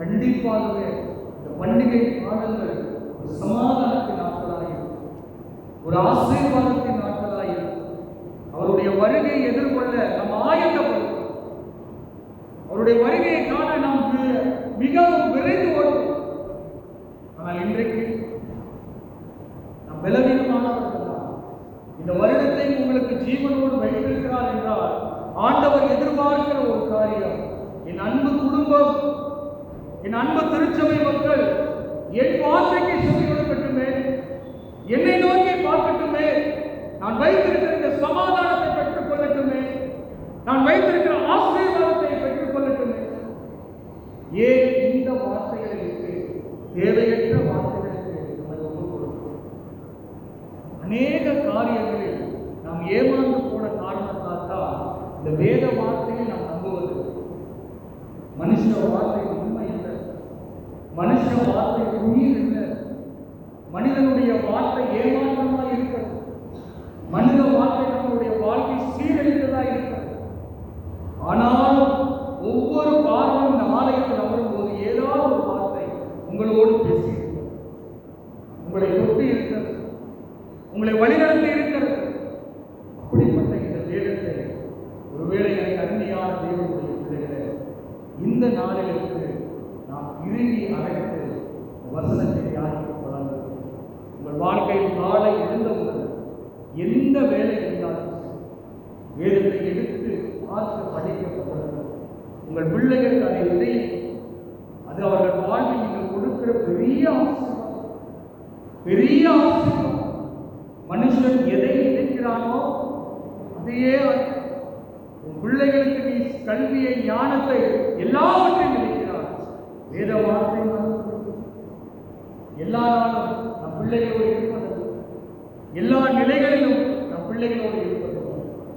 கண்டிப்பாகவே இந்த பண்டிகை காலங்கள் ஒரு சமாதானத்தின் நாட்களாயும் ஒரு ஆசீர்வாதத்தின் நாட்களாயும் அவருடைய வருகையை எதிர்கொள்ள நாம் ஆயத்தப்படும். அவருடைய வருகையை காண நாம் மிகவும் விரைந்து ஓடுவோம். ஆனால் இன்றைக்கு நாம் பலவீனமானவர்கள் தான். இந்த வருடத்தை உங்களுக்கு ஜீவனோடு வைத்திருக்கிறார் என்றால் ஆண்டவர் எதிர்பார்க்கிற ஒரு காரியம், என் அன்பு குடும்பம், என் அன்பு திருச்சபை மக்கள் என் வார்த்தைக்கு செவி கொடுக்கட்டுமே, என்னை நோக்கி பார்க்கட்டுமே, நான் வைத்திருக்கிற இந்த சமாதானத்தை பெற்றுக் கொள்ளட்டுமே, நான் வைத்திருக்கிற ஆசீர்வாதத்தை பெற்றுக் கொள்ளட்டுமே. ஏன் இந்த வார்த்தைகளுக்கு தேவையற்ற வார்த்தைகளுக்கு நம்மை ஒப்புக் கொடுக்கிறோம்? அநேக காரியங்களில் நாம் ஏமாந்து போன காரணத்தால் தான் இந்த வேத வார்த்தையை நாம் நம்புவது. மனுஷ வார்த்தை உண்மை இல்லை, மனுஷ வார்த்தை உயிர் இல்லை, மனிதனுடைய வார்த்தை ஏமாற்றமாக இருக்கிறது, மனித வார்த்தை நம்மளுடைய வாழ்க்கை சீரழிந்ததாக இருக்கிறது. ஆனால் ஒவ்வொரு வாரமும் இந்த ஆலயத்தில் அமரும் போது ஏதாவது ஒரு வார்த்தை உங்களோடு பேசியிருக்கிறது, உங்களை தொட்டு இருக்கிறது, உங்களை வழிநடத்தி இருக்கிறது. அப்படிப்பட்ட இந்த வேதத்தை ஒருவேளை எனக்கு அருமையான தேவனுடைய பிள்ளைகளை இந்த நாளிலிருந்து நாம் இறுதி அழைத்து வசனத்தை தியானிக்க தொடங்கும். உங்கள் வாழ்க்கையில் காலை எழுந்தவுடன் எந்த வேலை இருந்தாலும் வேதத்தை எடுத்து பார்த்து படிக்கப்பட்டது. உங்கள் பிள்ளைகள் அதை விதை, அது அவர்கள் வாழ்வில் நீங்கள் கொடுக்கிற பெரிய ஆசீர்வாதம், பெரிய ஆசீர்வாதம். மனுஷன் எதை விதைக்கிறானோ அதையே உன் பிள்ளைகளுக்கு நீ கல்வியை, ஞானத்தை, எல்லாவற்றையும் விதைக்கிறார். வேத வார்த்தை எல்லா நாளும் நம் பிள்ளைகளோடு இருப்பது, எல்லா நிலைகளிலும் நம் பிள்ளைகளோடு இருப்பது.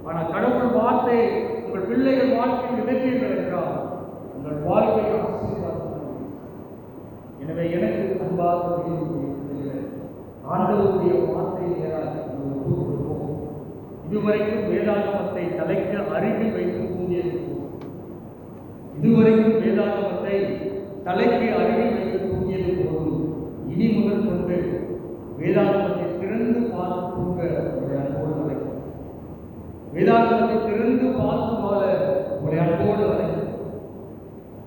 ஆனால் கடவுள் வார்த்தை உங்கள் பிள்ளைகள் வாழ்க்கையில் விதைப்பீர்கள் என்றால் உங்கள் வாழ்க்கை ஆசீர்வாதம். எனவே எனக்கு அன்பாக ஆண்டவருடைய வார்த்தையை கொடுப்போம். இதுவரைக்கும் வேதாகமத்தை தலைக்கு அருகில் வைத்து தூங்கியிருப்போம். இதுவரைக்கும் வேதாகமத்தை தலைக்கு அருகில் வைத்து தூங்கியது போதும். இனி முதல் கொண்டு வேதாகமத்தை திறந்து பார்த்து தூங்க உங்களை அன்போடு அழைக்கும். வேதாகமத்தை திறந்து பார்த்து வாழ உங்களை அன்போடு அழைக்கும்.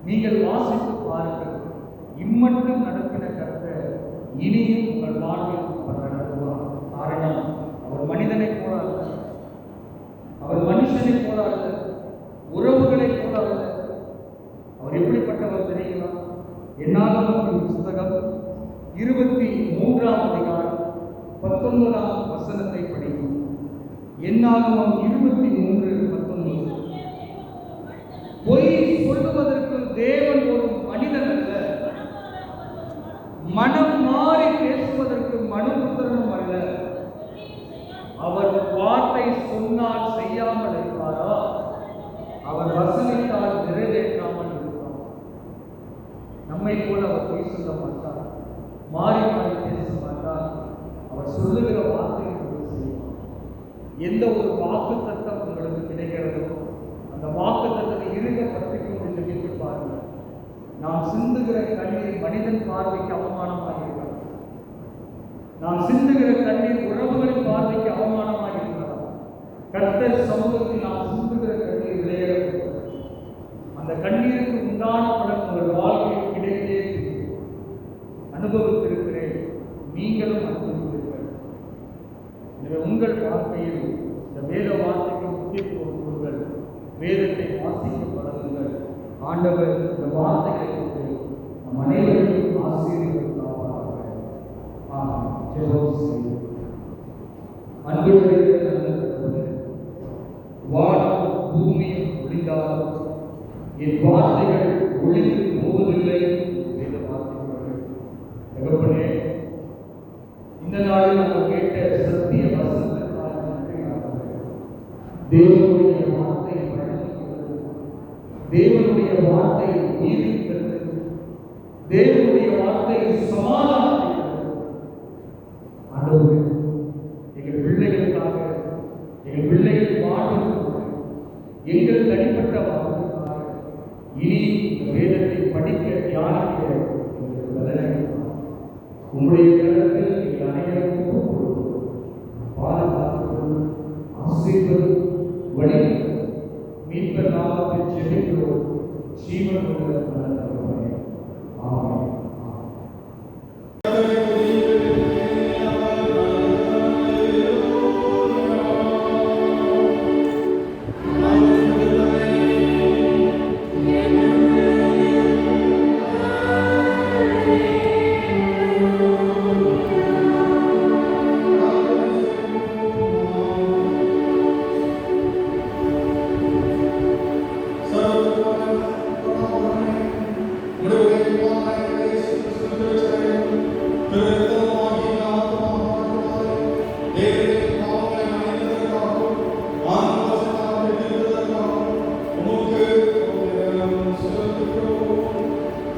நீங்கள் வாசித்து பாருங்கள். இம்மட்டும் நடக்கிற கர்த்தர் இனியும் உங்கள் வாழ்வில் அவர் நடத்துவார். காரணம், அவர் மனிதனை போல அல்ல, அவர் மனுஷனை போல அல்ல, உறவுகளை போல அல்ல. அவர் எப்படிப்பட்டவர் தெரியுமா? என்னாகமத்தின் புஸ்தகம் 23ஆம் அதிகாரம் 19ஆம் வசனத்தை படிக்கும். என்னாகமம் 23:19. பொய் சொல்லுவதற்கு தேவன் ஒரு மனிதன் அல்ல, மனம் மாறி பேசுவதற்கு மனுபுத்திரனும் அல்ல. அவர் வார்த்தை சொன்னால் செய்யாமல் இருப்பாரா? அவர் வசனித்தால் நிறைவேற்றாமல் இருப்பார். நம்மை போல அவர் பொய் சொல்ல மாட்டார், மாறி மாறி பேச மாட்டார். அவர் சொல்லுகிற வார்த்தையை செய்வார். எந்த ஒரு வாக்கு தத்தம் உங்களுக்கு கிடைக்கிறதோ அந்த வாக்கு தத்தத்தை இருக்க பற்றிக்கும் என்று கேட்டு பாருங்கள். நாம் சிந்துகிற கண்ணீர் மனிதன் பார்வைக்கு அவமானமாக இருக்கிறது. நாம் சிந்துகிற கண்ணீர் உறவுகளின் பார்வைக்கு அவமானமாக இருக்கிறது. கர்த்தர் சமூகத்தில் நாம் சிந்துகிற கண்ணீர் விளையாடுகிறது. அந்த கண்ணீருக்கு உண்டான பலன் உங்கள் வாழ்க்கையில் கிடைத்தே அனுபவித்திருக்கிறேன், நீங்களும் அனுபவித்திருக்கிறீர்கள். எனவே உங்கள் வாழ்க்கையில் இந்த வேத வார்த்தைக்கு முக்கியத்துவம் கொடுங்கள். வேதத்தை வாசிக்க பழகுங்கள். ஆண்டவர் இந்த வார்த்தைகளை கொண்டு நம் அனைவரையும் ஆசீர்வதிப்பாராக. வானம் பூமியும் ஒளிந்தாலும் என் வார்த்தைகள் ஒளிந்து போவதில்லை. வேத வார்த்தைகள் தகப்பனே, இந்த நாளில் நாங்கள் கேட்ட சத்திய வசனத்திற்காக நன்றி. தேவனுடைய வார்த்தை வழங்குகிறது, தேவனுடைய வார்த்தை நீதிக்கிறது, தேவனுடைய வார்த்தை சமாதானம். ஆண்டவரே, எங்கள் பிள்ளைகளுக்காக, எங்கள் பிள்ளைகள் வாழ்வதற்காக, எங்கள் தனிப்பட்ட வாழ்வதற்காக இனி இந்த வேதத்தை படிக்க, தியானிக்க எங்களுக்கு வல்லமை. உங்களுடைய கருத்தில் எங்கள் அனைவருக்கும் பாதுகாப்பு, ஆசீர்வாதம், வழி மீட்பர் நாமத்தில் ஜெபிக்கிறோம். ஜீவன் உள்ள நல்ல தகப்பனே. ஆமென்.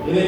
இதை